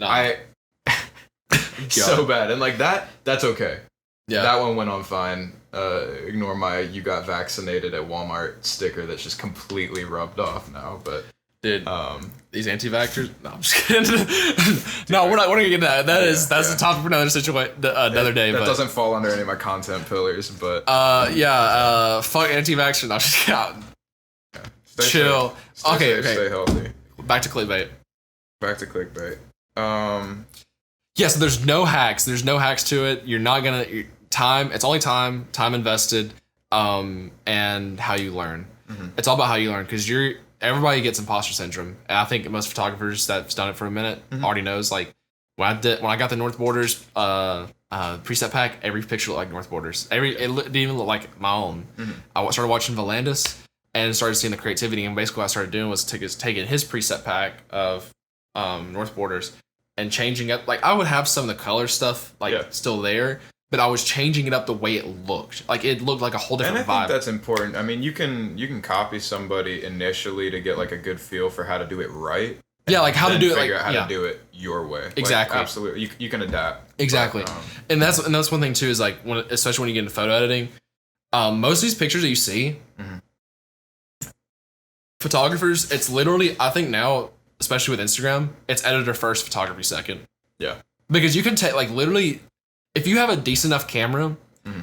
So bad. And, like, that's okay. Yeah. That one went on fine. Ignore my "you got vaccinated at Walmart" sticker that's just completely rubbed off now. But dude, these anti-vaxxers. No, I'm just kidding. No, we're not gonna get that. That's the topic for another situation, another day. That doesn't fall under any of my content pillars. But fuck anti-vaxxers. No, just chill. Okay. Stay healthy. Back to clickbait. Yeah, so there's no hacks. There's no hacks to it. You're not gonna time. It's only time invested, and how you learn. It's all about how you learn because everybody gets imposter syndrome. And I think most photographers that's done it for a minute already knows. Like when I got the North Borders preset pack, every picture looked like North Borders. It didn't even look like my own. I started watching Valandis and started seeing the creativity. And basically, what I started doing was taking his preset pack of North Borders and changing up. Like I would have some of the color stuff still there, but I was changing it up the way it looked. Like it looked like a whole different vibe. And I think that's important. I mean, you can copy somebody initially to get like a good feel for how to do it right. Yeah, like how to do it. Figure out how to do it your way. Exactly. Like, absolutely. You can adapt. Exactly. But, and that's one thing too is like especially when you get into photo editing, Most of these pictures that you see, photographers, it's literally, I think now, especially with Instagram, it's editor first, photography second. Yeah. Because you can take, like, literally, if you have a decent enough camera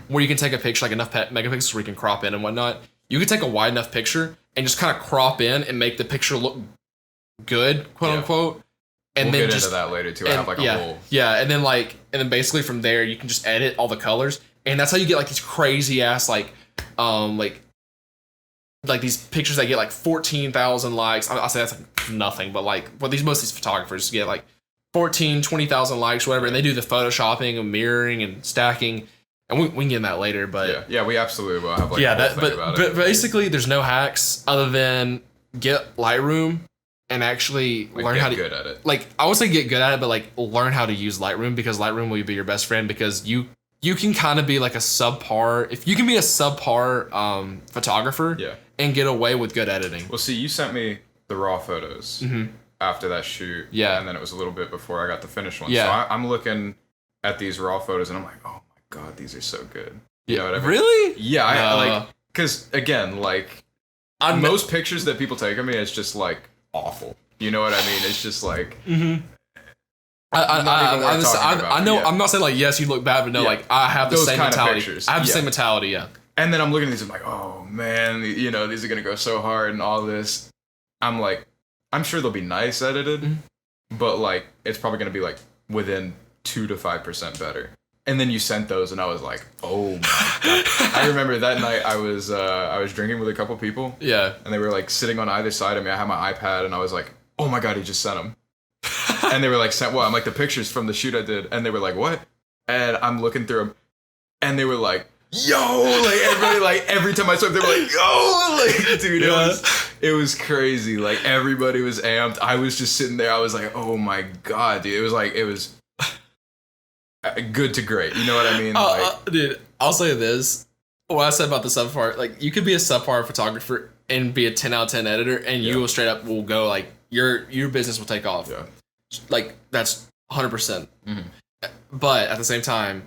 where you can take a picture, like enough megapixels where you can crop in and whatnot, you can take a wide enough picture and just kind of crop in and make the picture look good, quote unquote. And we'll then get just into that later too. I have like a whole and then basically from there you can just edit all the colors, and that's how you get like these crazy ass like these pictures that get like 14,000 likes. I'll say that's like nothing, but like most of these photographers get like 20,000 likes, whatever, and they do the photoshopping and mirroring and stacking. And we can get in that later, but yeah, we absolutely will have like a whole thing about it. But basically, there's no hacks other than get Lightroom and actually learn how to get good at it. Like, I would say get good at it, but like learn how to use Lightroom, because Lightroom will be your best friend, because you can kind of be like a subpar. If you can be a subpar photographer and get away with good editing. Well, see, you sent me the raw photos after that shoot, and then it was a little bit before I got the finished one. So I'm looking at these raw photos and I'm like, oh God, these are so good. You know what I mean? Really? Yeah, I like, because again, like most pictures that people take of me, it's just like awful. You know what I mean? It's just like I know. I'm not saying like yes, you look bad, but no, like I have the those same kind mentality. Of pictures. I have the same mentality. Yeah. And then I'm looking at these, I'm like, oh man, you know, these are gonna go so hard and all this. I'm like, I'm sure they'll be nice edited, but like it's probably gonna be like within 2 to 5% better. And then you sent those, and I was like, "Oh my God!" I remember that night I was drinking with a couple people. Yeah. And they were like sitting on either side of me. I had my iPad, and I was like, "Oh my God, he just sent them." And they were like, "Sent what?" I'm like, "The pictures from the shoot I did." And they were like, "What?" And I'm looking through them, and they were like, "Yo!" Like everybody, like every time I saw them, they were like, "Yo!" Like, dude, it was crazy. Like everybody was amped. I was just sitting there. I was like, "Oh my God, dude!" It was good to great. You know what I mean? Dude, I'll say this. What I said about the subpar, like you could be a subpar photographer and be a 10 out of 10 editor, and you will straight up will go like your business will take off. Yeah. Like that's 100%. But at the same time,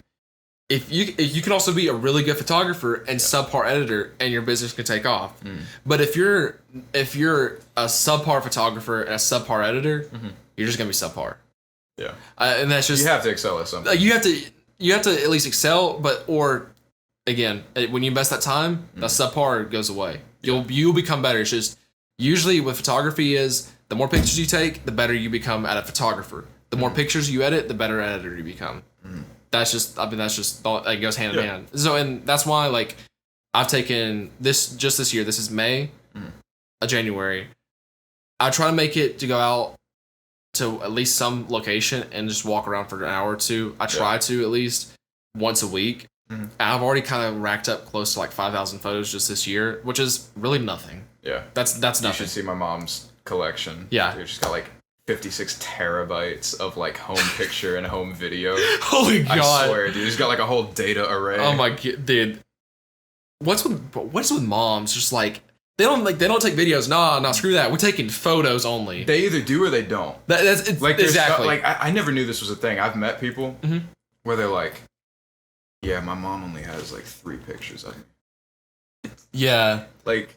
if you can also be a really good photographer and subpar editor, and your business can take off. But if you're a subpar photographer and a subpar editor, you're just gonna be subpar. Yeah, and that's just, you have to excel at something. Like you have to at least excel, or again, when you invest that time, that subpar goes away. You'll become better. It's just usually with photography is the more pictures you take, the better you become at a photographer. The more pictures you edit, the better editor you become. That's just it goes hand in hand. So, and that's why like I've taken this year. This is May, January. I try to make it to go out to at least some location and just walk around for an hour or two. I try to at least once a week. And I've already kind of racked up close to like 5,000 photos just this year, which is really nothing. Yeah. That's nothing. You should see my mom's collection. Yeah. Dude, she's got like 56 terabytes of like home picture and home video. Holy God. I swear, dude. She's got like a whole data array. Oh my God, dude. What's with moms? Just like, They don't take videos. Nah, screw that. We're taking photos only. They either do or they don't. That's like exactly. Like I never knew this was a thing. I've met people where they're like, "Yeah, my mom only has like 3 pictures of me." Yeah. Like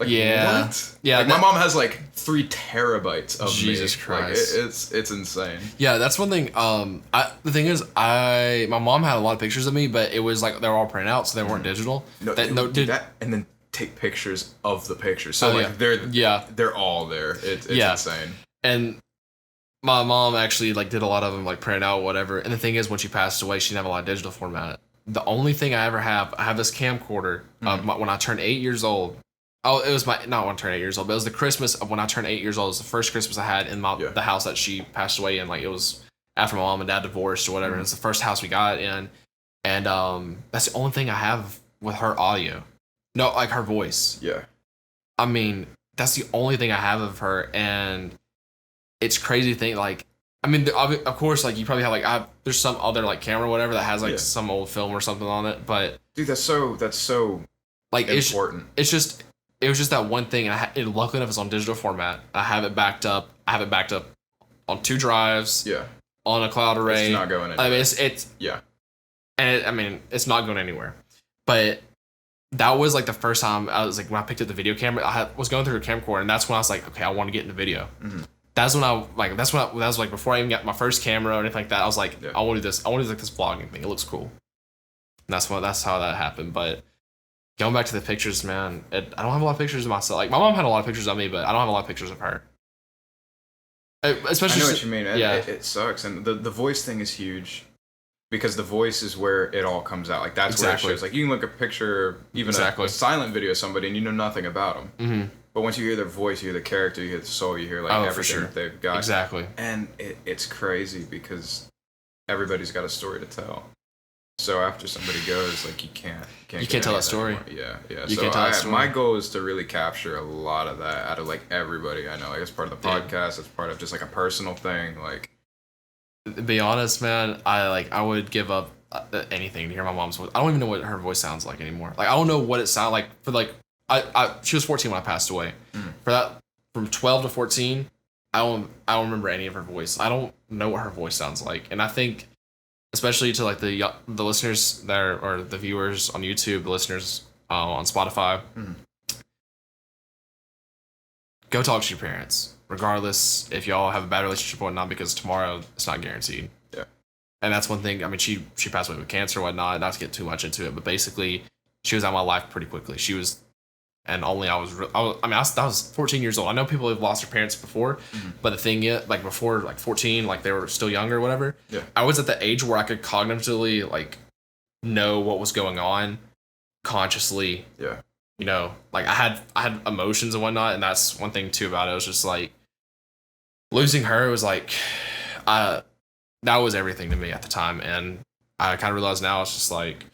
yeah. What? Yeah. Like my mom has like 3 terabytes of Jesus me. Christ. Like, it's insane. Yeah, that's one thing. The thing is, my mom had a lot of pictures of me, but it was like they were all printed out, so they weren't digital. No, do that and then take pictures of the pictures. So they're all there. It's insane. And my mom actually like did a lot of them like printed out, whatever. And the thing is, when she passed away, she didn't have a lot of digital format. The only thing I ever have, I have this camcorder when I turned 8 years old. Oh, it was not when I turned 8 years old, but it was the Christmas of when I turned 8 years old. It was the first Christmas I had in the house that she passed away in. Like it was after my mom and dad divorced or whatever. It's the first house we got in, and that's the only thing I have with her audio. No, like her voice. Yeah. I mean, that's the only thing I have of her, and it's crazy to think. Like, I mean, of course, like you probably have like there's some other like camera or whatever that has like some old film or something on it, but dude, that's so like important. It was just that one thing, and luckily enough, it's on digital format. I have it backed up. On 2 drives. Yeah. On a cloud array. It's not going anywhere. I mean, it's and it's not going anywhere. But that was like the first time I was like, when I picked up the video camera, was going through a camcorder, and that's when I was like, okay, I want to get into video. That's when that was like before I even got my first camera or anything like that. I was like, I want to do this. I want to do like this vlogging thing. It looks cool. And that's how that happened. But going back to the pictures, man, I don't have a lot of pictures of myself. Like my mom had a lot of pictures of me, but I don't have a lot of pictures of her. Especially, I know what you mean. Yeah, it sucks, and the voice thing is huge. Because the voice is where it all comes out. Like, that's where it shows. Like, you can look at a picture, even a silent video of somebody, and you know nothing about them. But once you hear their voice, you hear the character, you hear the soul, you hear, like, everything that they've got. Exactly. And it's crazy because everybody's got a story to tell. So after somebody goes, like, you can't tell that story. Yeah. You can't tell that story. My goal is to really capture a lot of that out of, like, everybody I know. Like, it's part of the podcast. It's part of just, like, a personal thing. Like, to be honest, man, I would give up anything to hear my mom's voice. I don't even know what her voice sounds like anymore. Like, I don't know what it sounded like for like she was 14 when I passed away. For that, from 12 to 14, I don't remember any of her voice. I don't know what her voice sounds like. And I think, especially to like the listeners there, or the viewers on YouTube, the listeners on Spotify, go talk to your parents. Regardless if y'all have a bad relationship or not, because tomorrow it's not guaranteed. Yeah. And that's one thing. I mean, she passed away with cancer or whatnot, not to get too much into it, but basically she was out of my life pretty quickly. She was, and only I was 14 years old. I know people have lost their parents before, but the thing is, like before like 14, like they were still younger or whatever. Yeah. I was at the age where I could cognitively like know what was going on consciously. Yeah. You know, like I had emotions and whatnot, and that's one thing too about it. It was just like, losing her was like, that was everything to me at the time. And I kind of realize now it's just like,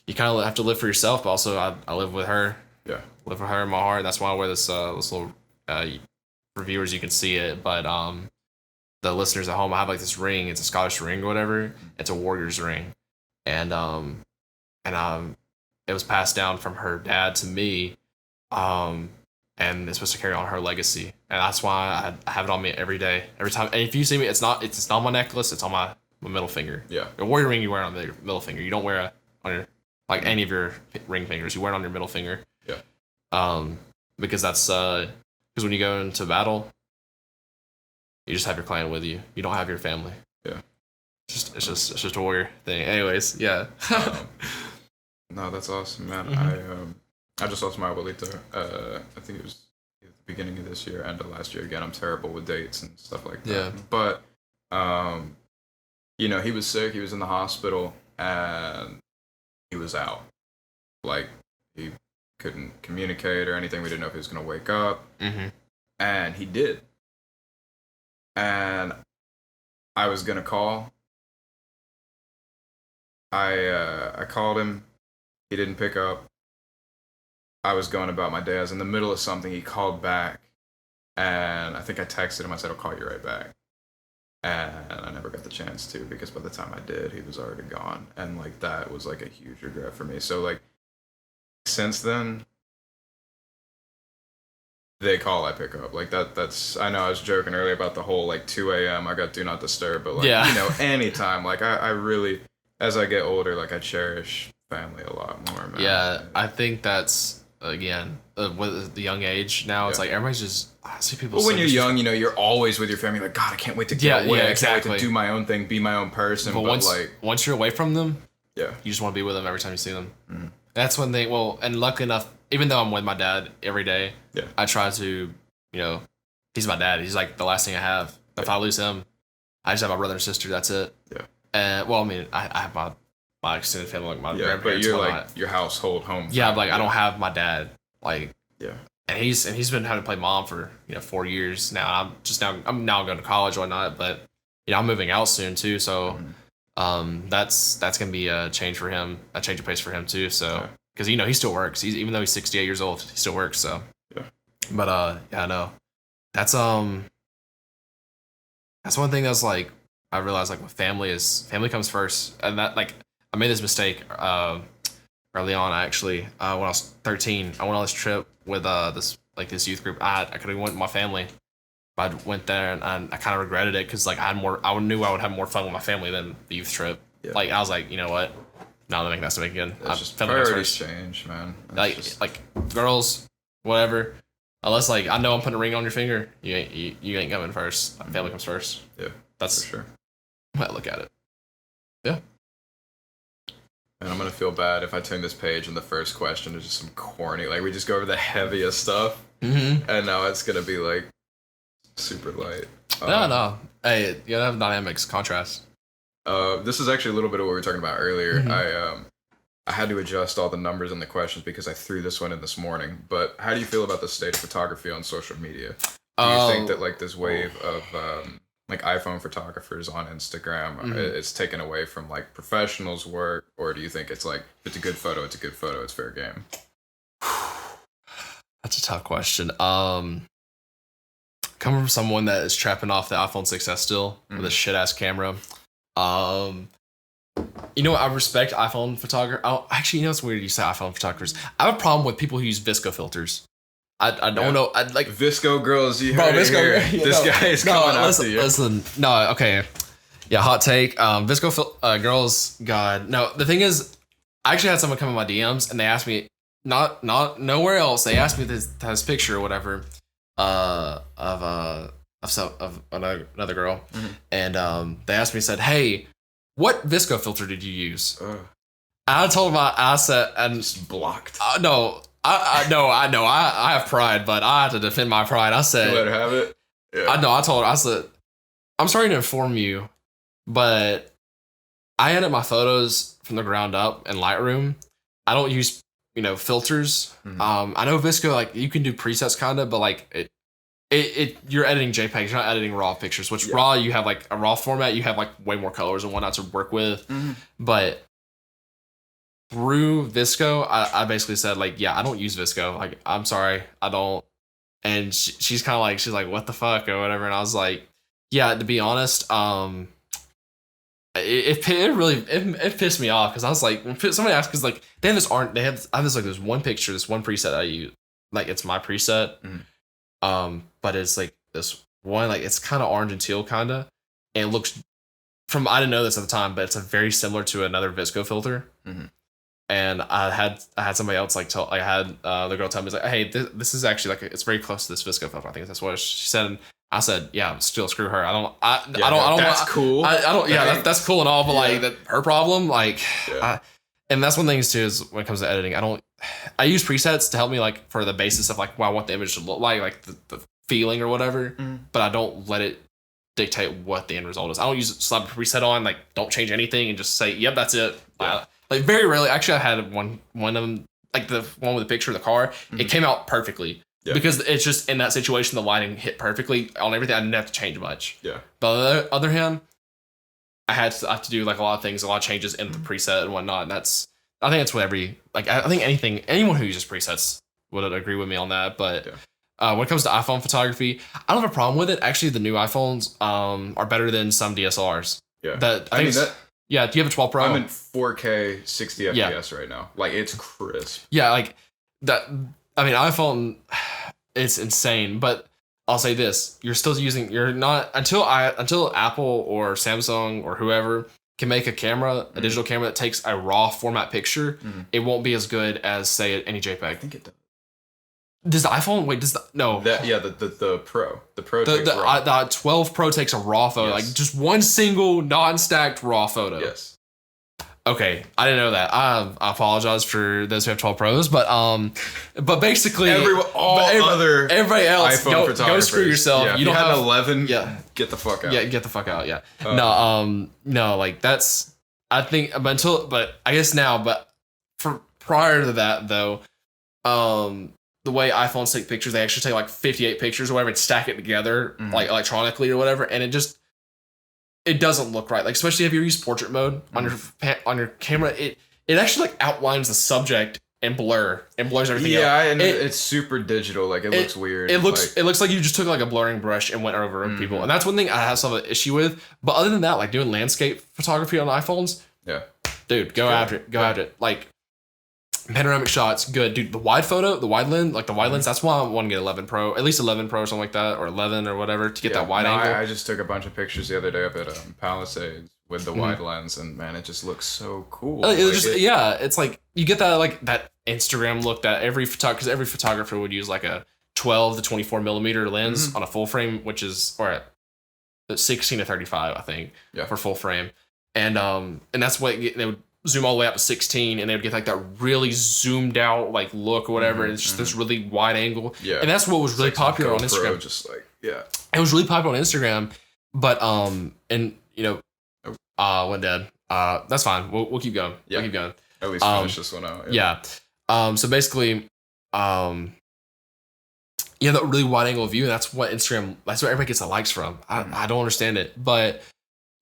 you kind of have to live for yourself, but also I live with her. Yeah. Live with her in my heart. And that's why I wear this little, for viewers, you can see it. But the listeners at home, I have like this ring. It's a Scottish ring or whatever. It's a warrior's ring. And it was passed down from her dad to me. And it's supposed to carry on her legacy, and that's why I have it on me every day, every time. And if you see me, it's not on my necklace; it's on my middle finger. Yeah, a warrior ring you wear on the middle finger. You don't wear it on your like any of your ring fingers. You wear it on your middle finger. Yeah. Because that's because when you go into battle, you just have your clan with you. You don't have your family. Yeah. It's just a warrior thing. Anyways, yeah. No, that's awesome, man. I just lost my abuelito. I think it was the beginning of this year, end of last year. Again, I'm terrible with dates and stuff like that. Yeah. But, you know, he was sick. He was in the hospital, and he was out. Like, he couldn't communicate or anything. We didn't know if he was going to wake up. And he did. And I was going to call. I called him. He didn't pick up. I was going about my day. I was in the middle of something. He called back, and I think I texted him. I said, I'll call you right back. And I never got the chance to, because by the time I did, he was already gone. And, like, that was, like, a huge regret for me. So, like, since then, they call, I pick up. Like, that's, I know I was joking earlier about the whole, like, 2 a.m. I got do not disturb, but, like, you know, anytime. Like, I really, as I get older, like, I cherish family a lot more, man. Yeah, I think that's, again, with the young age now, it's like everybody's just, I see people. Well, when you're young, you know, you're always with your family. Like, God, I can't wait to get away. I can't wait to do my own thing, be my own person. But once you're away from them, you just want to be with them every time you see them. That's when they, well, and luckily enough, even though I'm with my dad every day, I try to, you know, he's my dad. He's like the last thing I have. If I lose him, I just have my brother and sister. That's it. Yeah. And well, I mean, I have my extended family, like my grandparents. But you're like your household home. Yeah, like I don't have my dad. Like, and he's been having to play mom for 4 years now. I'm now going to college or whatnot, but you know I'm moving out soon too. So that's gonna be a change for him, a change of pace for him too. So because you know he still works. Even though he's 68 years old, he still works. So but yeah, no, that's one thing that's like I realized like with family comes first, and that like I made this mistake early on actually when I was 13. I went on this trip with this youth group. I could have went with my family, but I went there and I kind of regretted it because like I knew I would have more fun with my family than the youth trip. Like I was like, you know what, No, that makes sense again. It's just priorities change, man. Like girls, whatever. Unless like I know I'm putting a ring on your finger, you ain't coming first. Family comes first. Yeah, that's for sure. I look at it. Yeah. And I'm gonna feel bad if I turn this page and the first question is just some corny. Like we just go over the heaviest stuff, and now it's gonna be like super light. No. Hey, you gotta have dynamics, contrast. This is actually a little bit of what we were talking about earlier. I had to adjust all the numbers in the questions because I threw this one in this morning. But how do you feel about the state of photography on social media? Do you think that like this wave of like iPhone photographers on Instagram is taken away from like professionals' work, or do you think it's like if it's a good photo, it's a good photo, it's fair game? That's a tough question. Coming from someone that is trapping off the iPhone 6s still with a shit ass camera. You know what? I respect iPhone photographers. Actually, you know it's weird you say iPhone photographers. I have a problem with people who use VSCO filters. I don't know. I like VSCO girls. You heard it here. This guy is coming after you. Listen, no, okay, yeah, hot take. VSCO girls. God, no. The thing is, I actually had someone come in my DMs and they asked me, not nowhere else. They asked me this picture or whatever, of another girl, and they asked me, said, "Hey, what VSCO filter did you use?" I told them I said, and just blocked. No. I know. I have pride, but I have to defend my pride. I said, you let her have it. Yeah. I told her. I said, I'm sorry to inform you, but I edit my photos from the ground up in Lightroom. I don't use filters. I know VSCO, like you can do presets kind of, but like it you're editing JPEGs. You're not editing raw pictures. Which raw, you have like a raw format. You have like way more colors and whatnot to work with, but. Through VSCO, I basically said, like, yeah, I don't use VSCO. Like, I'm sorry, I don't. And she's kind of like, she's like, what the fuck, or whatever. And I was like, yeah, to be honest, it really pissed me off because I was like, when somebody asked, because like I have this one picture, this one preset I use, like it's my preset, but it's like this one, like it's kind of orange and teal, kind of, and it looks I didn't know this at the time, but it's a very similar to another VSCO filter. And I had somebody else the girl tell me, like, hey, this is actually like it's very close to this VSCO filter. I think that's what she said. And I said, yeah, still screw her. I don't. That's cool. I don't. Yeah, that's cool and all, but like that her problem. Like, and that's one thing too is when it comes to editing, I use presets to help me like for the basis of like what I want the image to look like the feeling or whatever. But I don't let it dictate what the end result is. I don't slap a preset on, like don't change anything and just say, yep, that's it. Like very rarely. Actually, I had one of them, like the one with the picture of the car. It came out perfectly because it's just in that situation the lighting hit perfectly on everything. I didn't have to change much. Yeah. But on the other hand, I have to do like a lot of things, a lot of changes in the preset and whatnot. And I think that's what I think anyone who uses presets would agree with me on that. But when it comes to iPhone photography, I don't have a problem with it. Actually, the new iPhones are better than some DSLRs. Yeah. Yeah, do you have a 12 Pro? I'm in 4K 60 FPS right now. Like, it's crisp. Yeah, like, that. I mean, iPhone, it's insane. But I'll say this. You're not, until Apple or Samsung or whoever can make a digital camera that takes a raw format picture, it won't be as good as, say, any JPEG. I think it does. Does the iPhone, no. The Pro. The Pro takes raw. The 12 Pro takes a raw photo, like just one single non-stacked raw photo. Yes. Okay, I didn't know that. I apologize for those who have 12 Pros, but basically everybody else, iPhone go screw yourself. Yeah, you don't have 11. Yeah, get the fuck out. Yeah, get the fuck out. Yeah. No, like that's. I think, but I guess now, but for prior to that though, the way iPhones take pictures, they actually take like 58 pictures or whatever and stack it together like electronically or whatever, and it doesn't look right. Like especially if you use portrait mode on your camera, it actually like outlines the subject and blurs everything. Yeah, and it's super digital. Like it looks weird. It looks like you just took like a blurring brush and went over people, and that's one thing I have some issue with. But other than that, like doing landscape photography on iPhones, dude, go after it. Like. Panoramic shots, good, dude. The wide lens. That's why I want to get 11 Pro, at least 11 Pro or something like that, or 11 or whatever to get that wide angle. I just took a bunch of pictures the other day up at Palisades with the wide lens, and man, it just looks so cool. It's like you get that like that Instagram look that every photographer would use like a 12 to 24 millimeter lens on a full frame, which is or a 16 to 35, I think, for full frame, and that's what they would zoom all the way up to 16, and they would get like that really zoomed out like look or whatever, and it's just this really wide angle, and that's what was really popular on Instagram. Just like it was really popular on Instagram, but and you know. Went dead. That's fine. We'll keep going. We'll keep going. At least finish this one out. Yeah. So basically, that really wide angle view. That's what everybody gets the likes from. I don't understand it. But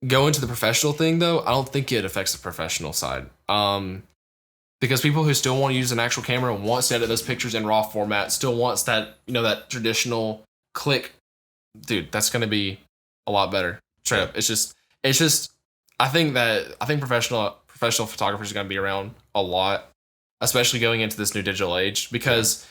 going to the professional thing though, I don't think it affects the professional side. Because people who still want to use an actual camera, wants to edit those pictures in RAW format, still wants that, that traditional click, dude, that's gonna be a lot better. Straight up. It's just I think professional photographers are going to be around a lot, especially going into this new digital age, because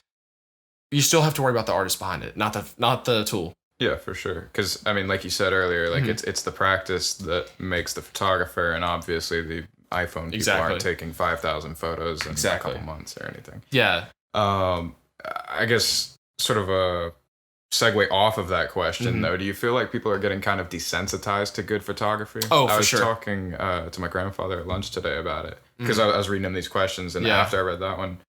you still have to worry about the artist behind it, not the tool. Yeah, for sure. Because I mean, like you said earlier, like it's the practice that makes the photographer, and obviously the iPhone people aren't taking 5,000 photos in a couple months or anything. Yeah. I guess sort of a segue off of that question though, do you feel like people are getting kind of desensitized to good photography? I was talking to my grandfather at lunch today about it, because I was reading him these questions, and after I read that one,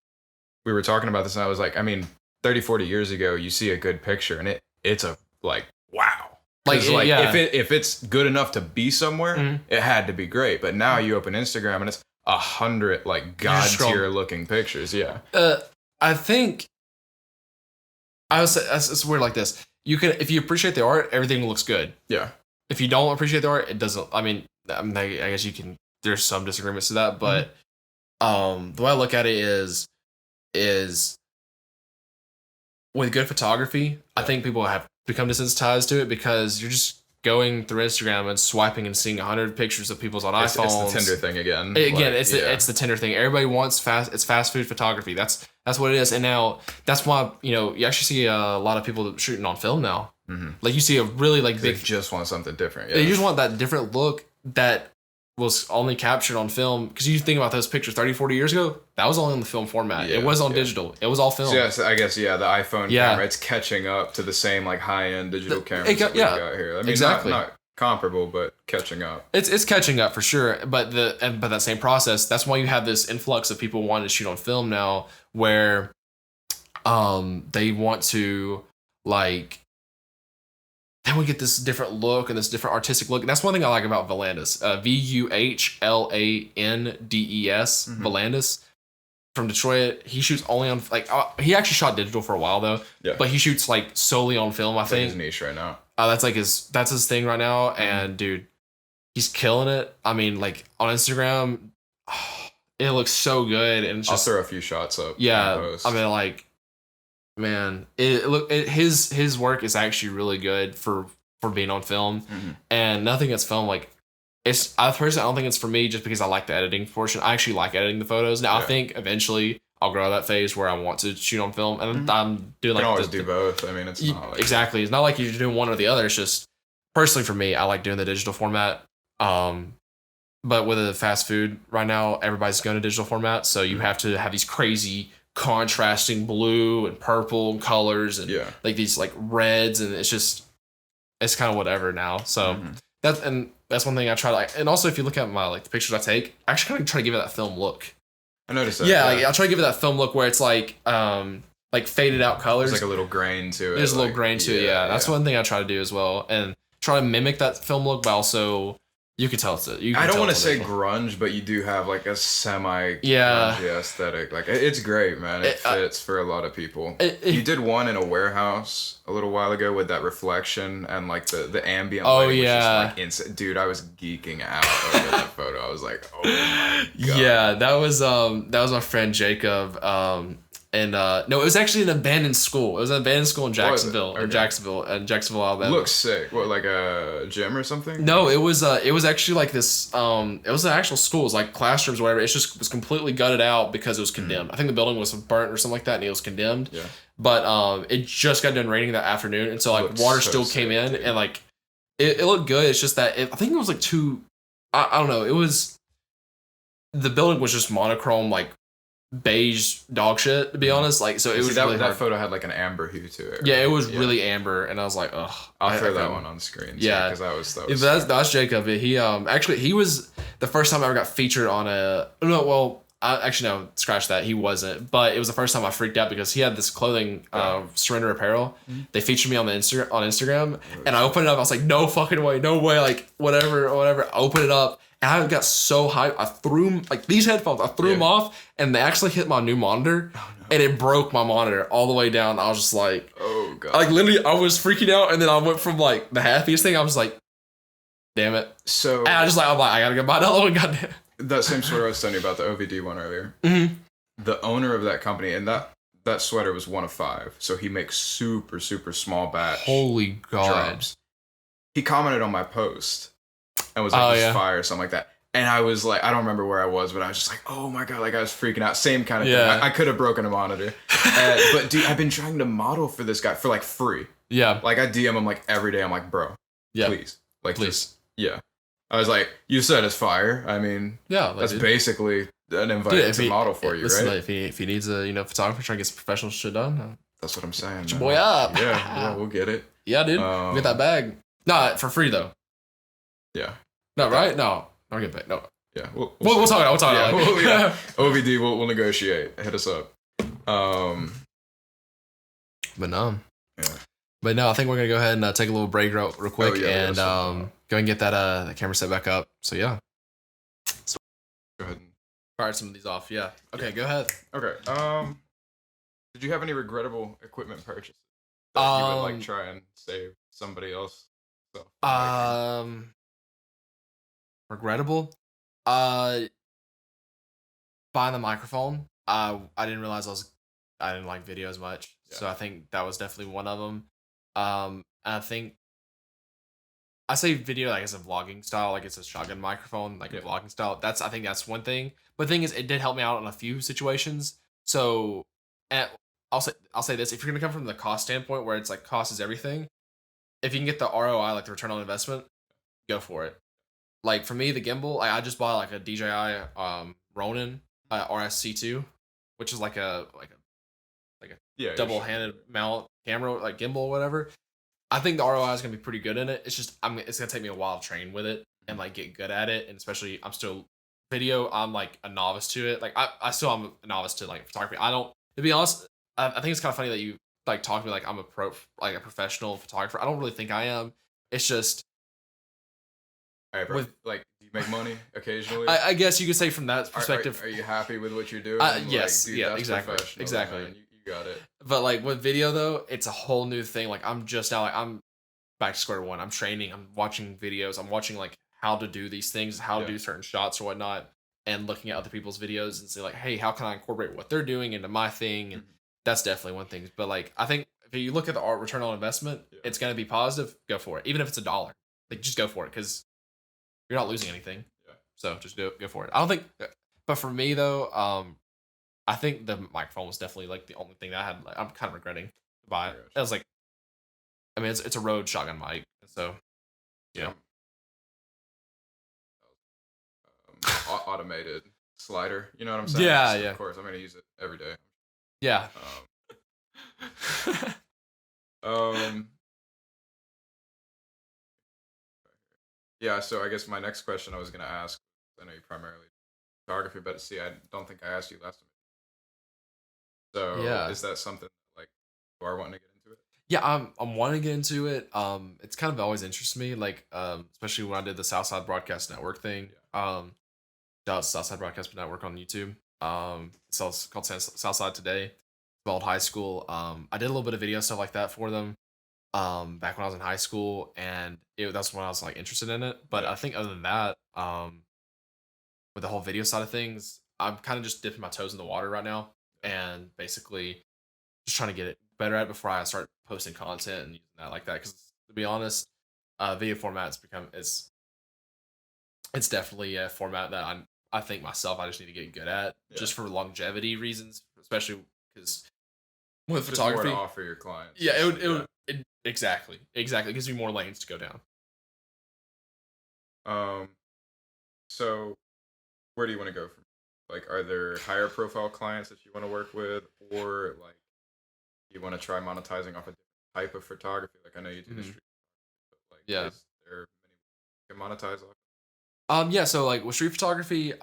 we were talking about this, and I was like, I mean, 30-40 years ago, you see a good picture and it's a like wow, if it's good enough to be somewhere, it had to be great. But now you open Instagram and it's 100 like god tier looking pictures. I think I would say it's weird like this. You can, if you appreciate the art, everything looks good. Yeah. If you don't appreciate the art, it doesn't. I mean, I guess you can. There's some disagreements to that, but the way I look at it is with good photography, I think people have become desensitized to it because you're just going through Instagram and swiping and seeing 100 pictures of people's on iPhones. It's the Tinder thing again. It's the Tinder thing. Everybody wants fast food photography. That's what it is. And now that's why, you actually see a lot of people shooting on film now. Like you see a really like big. They just want something different. They just want that different look that was only captured on film. Because you think about those pictures 30-40 years ago, that was only on the film format. It was on digital. It was all film. So I guess the iPhone camera, it's catching up to the same like high end digital cameras that we got here. I mean, exactly. Not comparable, but catching up. It's catching up for sure. But that same process, that's why you have this influx of people wanting to shoot on film now, where they want to like. Then we get this different look and this different artistic look. And that's one thing I like about Volandes. Vuhlandes. Volandes from Detroit. He shoots only on he actually shot digital for a while though. Yeah. But he shoots like solely on film, I think. His niche right now. That's his thing right now. And dude, he's killing it. I mean, like on Instagram, it looks so good. And it's just, I'll throw a few shots up. Yeah. I mean, like, man, his work is actually really good for being on film, and nothing that's film like I don't think it's for me just because I like the editing portion. I actually like editing the photos. Now I think eventually I'll grow that phase where I want to shoot on film, and I'm doing like you can always do both. I mean, it's not like exactly. It's not like you're doing one or the other. It's just personally for me, I like doing the digital format. But with the fast food right now, everybody's going to digital format, so you have to have these crazy contrasting blue and purple and colors and like these like reds, and it's kind of whatever now. So that's one thing I try to like. And also if you look at my like the pictures I take, I actually kind of try to give it that film look. I noticed that. Yeah, like I try to give it that film look where it's like faded out colors. There's like a little grain to it. There's a little grain to it. Yeah, that's one thing I try to do as well, and try to mimic that film look, but also you can tell it's it. I don't want to say grunge, but you do have like a semi-grungy aesthetic. Like it's great, man. It fits for a lot of people. You did one in a warehouse a little while ago with that reflection and like the ambient lighting was just like insane. Dude, I was geeking out over that photo. I was like, oh my God. Yeah, that was my friend Jacob. And no, it was actually an abandoned school. It was an abandoned school in Jacksonville, Jacksonville, Alabama. Looks sick. What, like a gym or something? No, it was actually like this. It was an actual school. It was like classrooms, or whatever. It just was completely gutted out because it was condemned. I think the building was burnt or something like that, and it was condemned. Yeah. But it just got done raining that afternoon, and so like water still came in, and like it looked good. It's just that I think it was like too I don't know. It was the building was just monochrome, like beige dog shit. To be honest, like so it was that, really that hard. photo had like an amber hue to it. Yeah, it right? was really amber, and I was like, ugh. I'll throw that couldn't. one on the screen. Yeah, because that Yeah, was but that's Jacob. He actually he was the first time I ever got featured on a no well actually no scratch that he wasn't, but it was the first time I freaked out because he had this clothing Surrender Apparel. Mm-hmm. They featured me on the Instagram, and I opened it up. I was like, no fucking way, no way, like whatever. I opened it up. And I got so hyped. I threw them, like these headphones, I threw them off, and they actually hit my new monitor, and it broke my monitor all the way down. I was just like, oh god, like literally, I was freaking out, and then I went from like the happiest thing, I was like, damn it. So and I'm like, I gotta go buy another one, goddamn. That same sweater I was telling you about, the OVD one earlier. Mm-hmm. The owner of that company, and that sweater was 1 of 5, so he makes super super small batch. Holy god! Drops. He commented on my post and was like, "This is fire," or something like that. And I was like, I don't remember where I was, but I was just like, oh my god, like I was freaking out. Same kind of thing. I could have broken a monitor. But dude, I've been trying to model for this guy for like free. Yeah. Like I DM him like every day. I'm like, bro, please. Like, please. Yeah. I was like, you said it's fire. I mean, yeah, that's basically an invite to model for you, right? Like, if he needs a photographer trying to get some professional shit done, that's what I'm saying. Get your boy up. Yeah, we'll get it. Yeah, dude. We'll get that bag. No, for free though. Yeah. No, right? No, I'll get back. No. Yeah, we'll talk. We'll talk. Yeah, OVD, we'll negotiate. Hit us up. But no. Yeah. But no, I think we're gonna go ahead and take a little break real quick and go and get that camera set back up. So yeah. Go ahead and fire some of these off. Yeah. Okay, go ahead. Okay. Did you have any regrettable equipment purchases that you would like try and save somebody else? Regrettable. Buying the microphone. I didn't realize I didn't like video as much, so I think that was definitely one of them. And I think I say video like as a vlogging style, like it's a shotgun microphone, like a vlogging style. I think that's one thing. But the thing is, it did help me out in a few situations. So, and I'll say this: if you're gonna come from the cost standpoint, where it's like cost is everything, if you can get the ROI, like the return on investment, go for it. Like for me, the gimbal, I just bought like a DJI Ronin RSC2, which is like a double-handed mount camera, like gimbal or whatever. I think the ROI is gonna be pretty good in it. It's just it's gonna take me a while to train with it and like get good at it, and especially I'm still video. I'm like a novice to it. Like I still am a novice to like photography. I don't, to be honest. I think it's kind of funny that you like talk to me like I'm a professional photographer. I don't really think I am. It's just. All right, bro. Like, do you make money occasionally? I guess you could say from that perspective. Are you happy with what you're doing? Yes. Like, dude, yeah. Exactly. Exactly. Man. You got it. But like with video though, it's a whole new thing. Like I'm just now, like I'm back to square one. I'm training. I'm watching videos. I'm watching like how to do these things, how to do certain shots or whatnot, and looking at other people's videos and say like, hey, how can I incorporate what they're doing into my thing? And that's definitely one thing. But like I think if you look at the return on investment, it's gonna be positive. Go for it, even if it's $1. Like just go for it because you're not losing anything. Yeah. So just go for it. I don't think, but for me though, I think the microphone was definitely like the only thing that I had. Like, I'm kind of regretting to buy it. It was like, I mean, it's a Rode shotgun mic, so yeah. Automated slider. You know what I'm saying? Yeah, so yeah. Of course, I'm gonna use it every day. Yeah. Yeah, so I guess my next question I was going to ask, I know you primarily photography, but see, I don't think I asked you last time. So is that something like you are wanting to get into it? Yeah, I'm wanting to get into it. It's kind of always interested me, like especially when I did the Southside Broadcast Network thing. Shout out Southside Broadcast Network on YouTube. It's called Southside Today. It's about high school. I did a little bit of video stuff like that for them. Back when I was in high school, and that's when I was like interested in it. But I think other than that, with the whole video side of things, I'm kind of just dipping my toes in the water right now, and basically just trying to get it better at it before I start posting content and using that like that. Because to be honest, video format's it's definitely a format that I think myself I just need to get good at just for longevity reasons, especially because with photography, more to offer your clients. Yeah, it would exactly. It gives me more lanes to go down. So where do you want to go from? Like, are there higher profile clients that you want to work with, or like you want to try monetizing off a different type of photography? Like, I know you do the Mhm. street, but like, Yeah. is there many you can monetize off? Yeah. So like with street photography,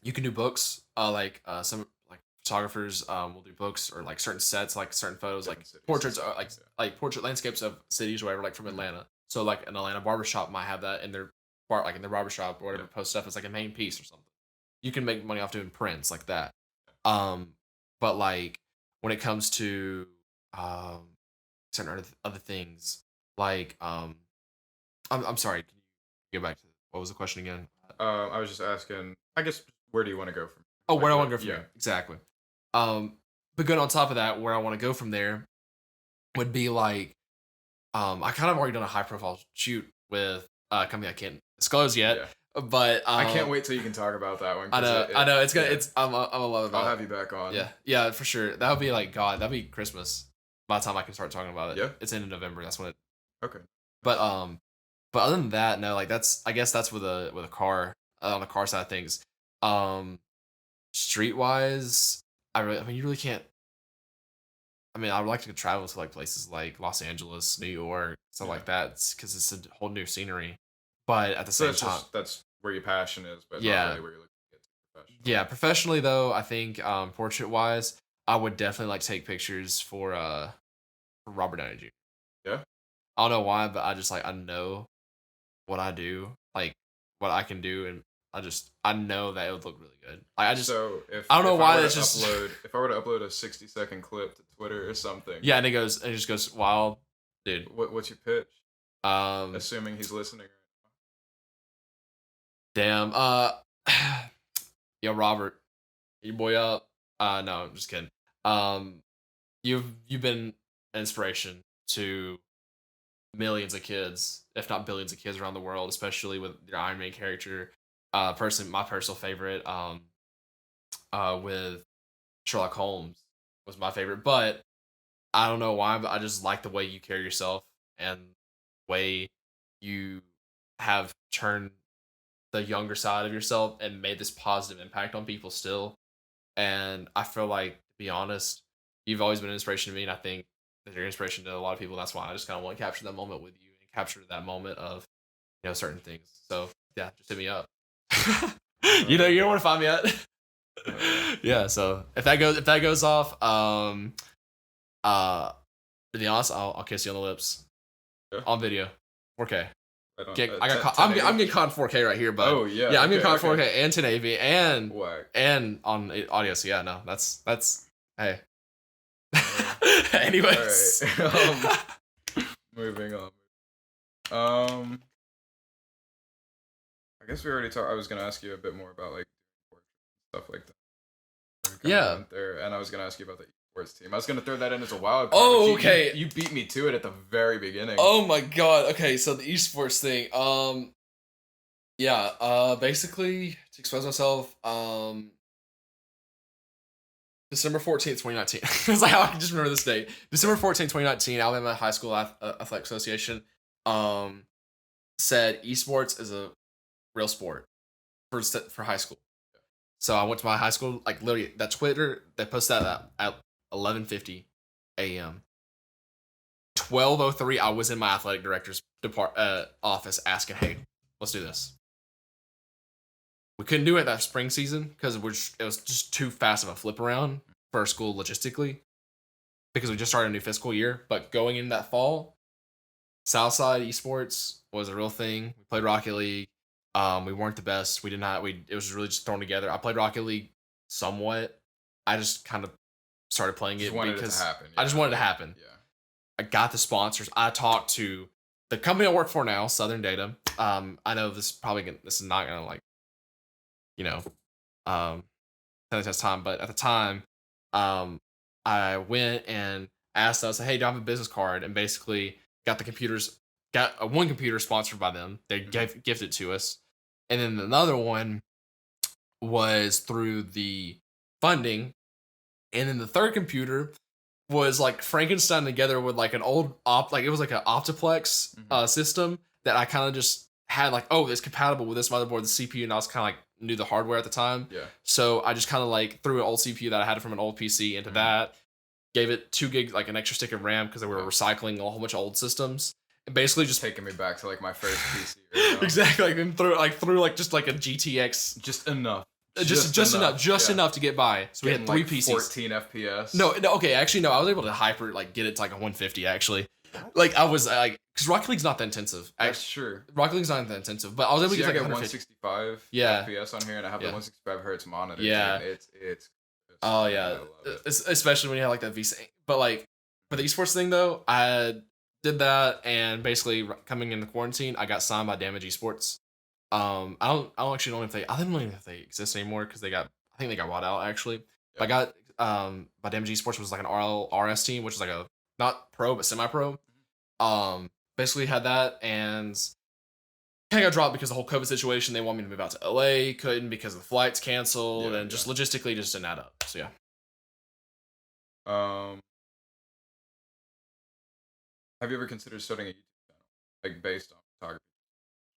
you can do books. Some like photographers will do books or like certain sets, like certain photos, like Different cities and portraits, stuff. Yeah. like portrait landscapes of cities or whatever, like from Mhm. Atlanta. So like an Atlanta barbershop might have that in their like in their barbershop or whatever Yeah. post stuff. It's like a main piece or something. You can make money off doing prints like that. Um, but like when it comes to um certain other things, like I'm sorry. Can you go back to what was the question again? I was just asking. I guess where do you want to go from? Oh, Like where do I want what? to go from Yeah. here? Exactly. But good on top of that, where I want to go from there would be like, I kind of already done a high profile shoot with a company I can't disclose yet, Yeah. but I can't wait till you can talk about that one. I know it's gonna, Yeah. I'm a love I'll about have it. you back on. Yeah, for sure. That would be like, God, that'd be Christmas by the time I can start talking about it. Yeah. It's in November. That's when it, Okay. but, but other than that, no, like I guess that's with a car, on the car side of things. Um, Streetwise, I mean, you really can't. I mean, I would like to travel to like places like Los Angeles, New York, stuff Yeah. like that, because it's a whole new scenery. But at the So same time, that's where your passion is, but not yeah, really where you're looking to get to professionally. yeah. Professionally though, I think portrait wise, I would definitely like to take pictures for Robert Downey Jr. Yeah. I don't know why, but I just like I know what I do, like what I can do, and I know that it would look really good. Like So if I don't know if why I were that's to just upload if I were to upload a 60-second clip to Twitter or something, yeah, and it just goes wild, dude. what's your pitch? Um, Assuming he's listening. Damn. Yo, Robert, your boy up. No, I'm just kidding. Um, you've been an inspiration to millions of kids, if not billions of kids around the world, especially with your Iron Man character. My personal favorite. With Sherlock Holmes was my favorite, but I don't know why, but I just like the way you carry yourself and way you have turned the younger side of yourself and made this positive impact on people still. And I feel like, to be honest, you've always been an inspiration to me, and I think that you're an inspiration to a lot of people. That's why I just kind of want to capture that moment with you and capture that moment of certain things. So yeah, just hit me up. You don't want to find me at. Yeah. So if that goes off, to be honest, I'll kiss you on the lips on video, 4K. I don't. I'm getting caught in 4K right here, but Oh yeah. yeah, I'm getting caught in okay. 4K and 1080 and Whack. and on audio. So yeah, no, that's hey. All Anyways, right. Moving on. I guess we already talked. I was gonna ask you a bit more about like stuff like that. We kinda yeah. went there, and I was gonna ask you about the esports team. I was gonna throw that in as a wild card. Oh, but okay. You beat me to it at the very beginning. Oh my god. Okay, so the esports thing. Yeah. Basically to expose myself. December 14th, 2019. It's like how I can just remember this date. December 14th, 2019, Alabama High School Athletic Association said esports is a real sport for high school. So I went to my high school, like literally that Twitter, they posted that at 11:50 a.m. 12:03, I was in my athletic director's office asking, "Hey, let's do this." We couldn't do it that spring season because it was just too fast of a flip around for our school logistically because we just started a new fiscal year. But going in that fall, Southside Esports was a real thing. We played Rocket League. We weren't the best. We did not. It was really just thrown together. I played Rocket League somewhat. I just kind of started playing it because I just wanted it to happen. Yeah. I got the sponsors. I talked to the company I work for now, Southern Data. I know this is not gonna like, stand the test time, but at the time, I went and asked us, "Hey, do I have a business card?" And basically got one computer sponsored by them. They gifted it to us, and then another one was through the funding, and then the third computer was like Frankenstein together with like an old like it was like an Optiplex system that I kind of just had like, oh, it's compatible with this motherboard, the CPU, and I was kind of like knew the hardware at the time. Yeah. So I just kind of like threw an old CPU that I had from an old PC into that, gave it 2 gigs, like an extra stick of RAM because they were recycling a whole bunch of old systems. And basically just taking me back to like my first PC. Right now. Exactly, like and threw just like a GTX, just enough. Just enough to get by. So we had 3 PCs. 14 FPS. No, okay, actually no, I was able to get it to like a 150 actually. Like I was like, because Rocket League's not that intensive. That's true. Rocket League's not that intensive, but I was able to get like 165 FPS on here, and I have the 165 hertz monitor. Yeah, it's. Oh yeah, especially when you have like that VC. But like for the esports thing though, I did that, and basically coming into quarantine, I got signed by Damage Esports. I don't actually know if they. I don't know if they exist anymore because I think they got bought out actually. Yeah. But I got by Damage Esports was like an RS team, which was like a not pro but semi-pro. Basically had that and kind of got dropped because of the whole COVID situation. They want me to move out to LA, couldn't because the flights canceled, and just logistically just didn't add up. So yeah. Have you ever considered starting a YouTube channel like based on photography?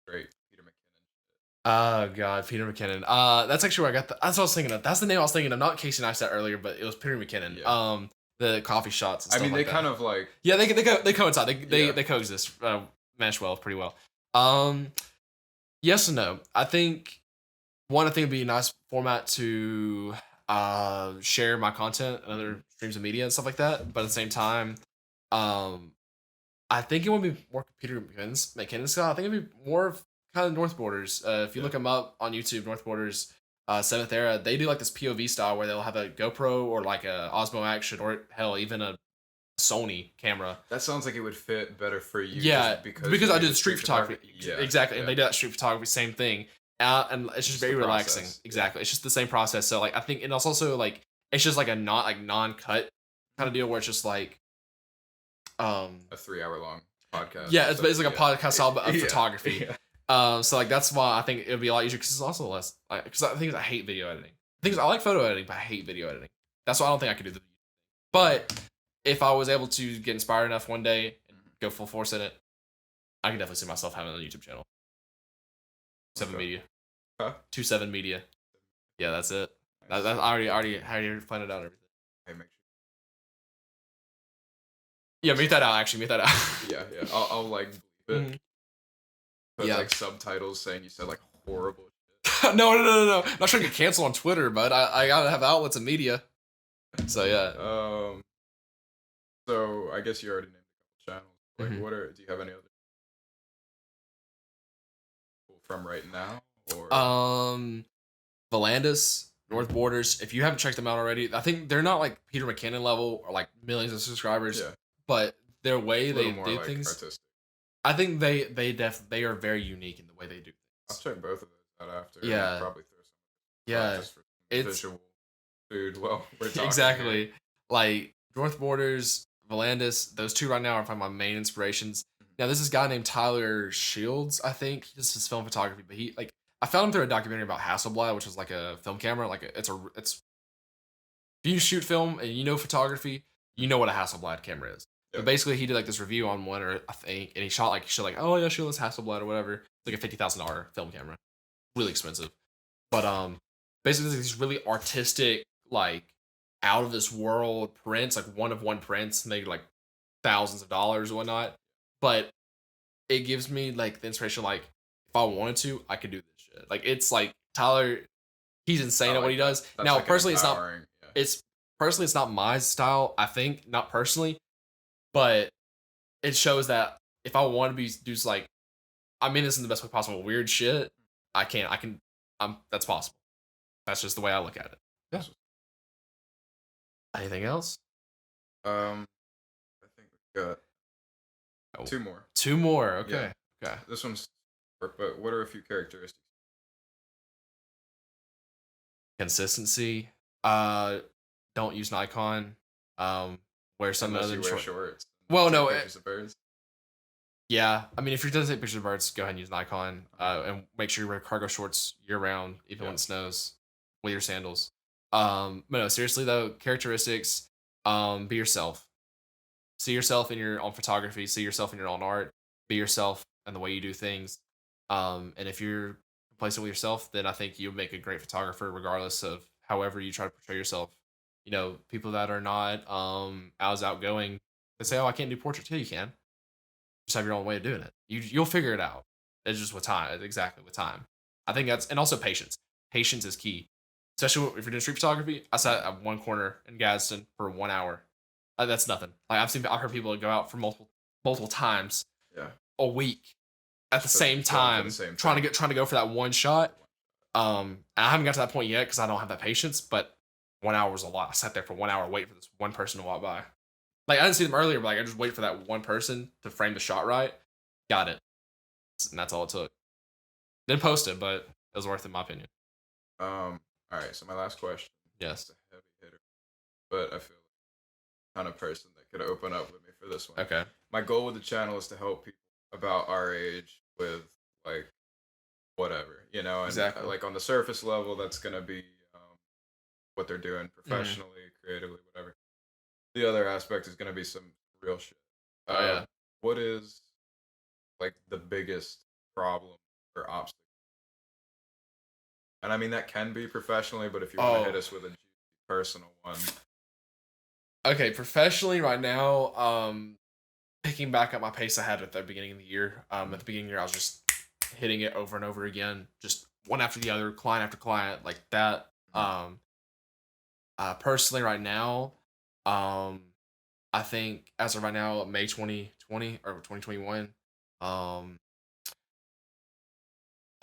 Straight Peter McKinnon. Oh god, Peter McKinnon. That's actually where I got that's what I was thinking of. That's the name I was thinking of. Not Casey Neistat earlier, but it was Peter McKinnon. Yeah. The coffee shots. And stuff they kind of like they coincide. They coexist. Mesh well, pretty well. Yes and no. I think it'd be a nice format to share my content and other streams of media and stuff like that. But at the same time, I think it would be more Peter McKinnon style. I think it'd be more of kind of North Borders. If you look them up on YouTube, North Borders, 7th Era, they do like this POV style where they'll have a GoPro or like a Osmo Action or hell even a Sony camera. That sounds like it would fit better for you. Yeah, because I did street photography. Yeah, exactly, and they do that street photography, same thing. And it's just very relaxing. Exactly, it's just the same process. So like I think, and it's also like it's just like a non-cut kind of deal where it's just like a 3-hour long podcast. Yeah, it's basically like a podcast style of photography. Yeah. So like that's why I think it would be a lot easier because it's also less. Because I think I hate video editing. I like photo editing, but I hate video editing. That's why I don't think I could do the video. But if I was able to get inspired enough one day and go full force in it, I can definitely see myself having a YouTube channel. 7 Media. Huh? 27 Media. Yeah, that's it. Nice. I already planned it out and everything. Hey, make sure. Yeah, make that out. Actually, make that out. Yeah. I'll like bleep it. Mm-hmm. Put like subtitles saying you said like horrible shit. No. I'm not trying to get canceled on Twitter, but I gotta have outlets of media. So yeah. So I guess you already named a couple channels. Like, do you have any other from right now? Or Volandis, North Borders. If you haven't checked them out already, I think they're not like Peter McKinnon level or like millions of subscribers. Yeah. But their way they do things. Artistic. I think they are very unique in the way they do things. I'll check both of those out after. Yeah. Probably throw some. Yeah. Just for visual food. Well, we're talking exactly. Here. Like North Borders, Volandis, those two right now are probably my main inspirations. Now, there's this guy named Tyler Shields, I think. He does his film photography, but I found him through a documentary about Hasselblad, which is like a film camera. Like it's if you shoot film and you know photography, you know what a Hasselblad camera is. Yep. But basically, he did like this review on one, or I think, and he shot like, oh yeah, show this Hasselblad or whatever. It's like a $50,000 film camera, really expensive. But basically, these really artistic, like out of this world prints, like one of one prints, and they like thousands of dollars or whatnot. But it gives me like the inspiration, like if I wanted to, I could do this shit. Like it's like Tyler, he's insane at what he does. Now, like personally, it's not my style. I think not personally, but it shows that if I want to do like, I mean this in the best way possible, weird shit. I can. That's possible. That's just the way I look at it. Yeah. Anything else? I think we got. Two more. Okay. Yeah. Okay. This one's short, but what are a few characteristics? Consistency. Don't use Nikon. Wear some other shorts. Well, no. Pictures of birds. Yeah, I mean, if you're gonna take pictures of birds, go ahead and use Nikon. And make sure you wear cargo shorts year round, even when it snows, with your sandals. But no, seriously though, characteristics. Be yourself. See yourself in your own photography. See yourself in your own art. Be yourself in the way you do things. And if you're complacent with yourself, then I think you'll make a great photographer regardless of however you try to portray yourself. You know, people that are not as outgoing, they say, "Oh, I can't do portraits." Yeah, you can. Just have your own way of doing it. You'll figure it out. It's just with time. Exactly with time. I think that's, and also patience. Patience is key, especially if you're doing street photography. I sat at one corner in Gadsden for 1 hour. That's nothing. Like I've heard people go out for multiple times Yeah. a week at the same time, trying to go for that one shot. I haven't got to that point yet because I don't have that patience. But 1 hour was a lot. I sat there for 1 hour waiting for this one person to walk by. Like I didn't see them earlier, but like I just wait for that one person to frame the shot right. Got it, and that's all it took. Didn't post it, but it was worth it in my opinion. All right. So my last question. Yes. It's a heavy hitter, but I feel like the kind of person that could open up with me for this one. Okay. My goal with the channel is to help people about our age with like whatever, you know, and Exactly. like on the surface level, that's gonna be what they're doing professionally, creatively, whatever. The other aspect is gonna be some real shit. Oh yeah. What is like the biggest problem or obstacle? And I mean that can be professionally, but if you want to hit us with a juicy personal one. Okay, professionally right now, picking back up my pace I had at the beginning of the year. At the beginning of the year, I was just hitting it over and over again, just one after the other, client after client, like that. Personally, right now, I think as of right now, May 2020 or 2021,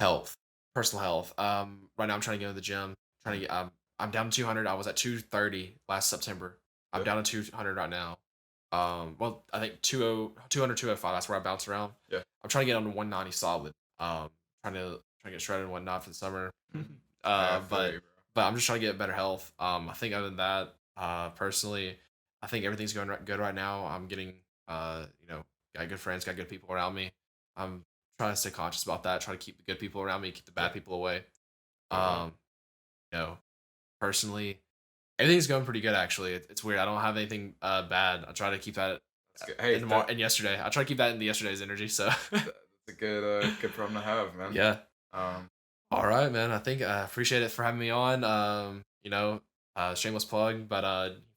health, personal health. Right now I'm trying to get to the gym, trying to get. I'm down to 200. I was at 230 last September. I'm down to 200 right now. Well, I think 200, 205. That's where I bounce around. Yeah. I'm trying to get on to 190 solid. Trying to get shredded and whatnot for the summer. But I'm just trying to get better health. I think other than that, personally, I think everything's going good right now. I'm getting, got good friends, got good people around me. I'm trying to stay conscious about that. Try to keep the good people around me, keep the bad people away. Personally, everything's going pretty good actually. It's weird. I don't have anything bad. I try to keep that. Hey, and yesterday, I try to keep that in the yesterday's energy. So that's a good problem to have, man. Yeah. All right, man. I think I appreciate it for having me on. Shameless plug, but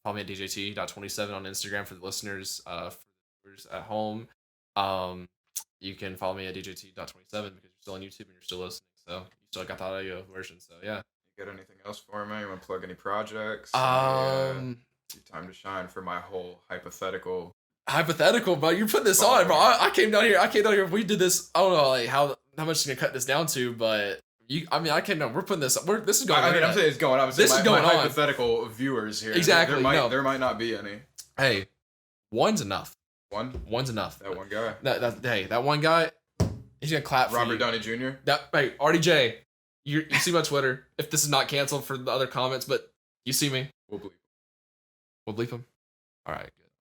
follow me at DJT.27 on Instagram for the listeners. For the viewers at home, you can follow me at DJT.27 because you're still on YouTube and you're still listening. So you still got the audio version. So yeah. You got anything else for me? You want to plug any projects? Time to shine for my whole hypothetical, bro. You're putting this on, bro. I came down here. We did this. I don't know, like how much you gonna cut this down to, but I came down. We're putting this. This is going. I'm saying it's going on. This is going on. Hypothetical viewers here. Exactly. There might not be any. Hey, one's enough. One's enough. That one guy. That one guy. He's gonna clap for Robert Downey Jr. RDJ. You see my Twitter. If this is not canceled for the other comments, but you see me. We'll bleep him. All right, good.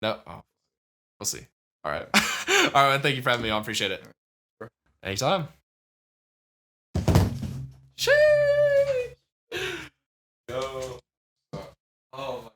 No, we'll see. All right. All right, man. Thank you for having me on. Appreciate it. Anytime. Sheesh. Yo. Oh my.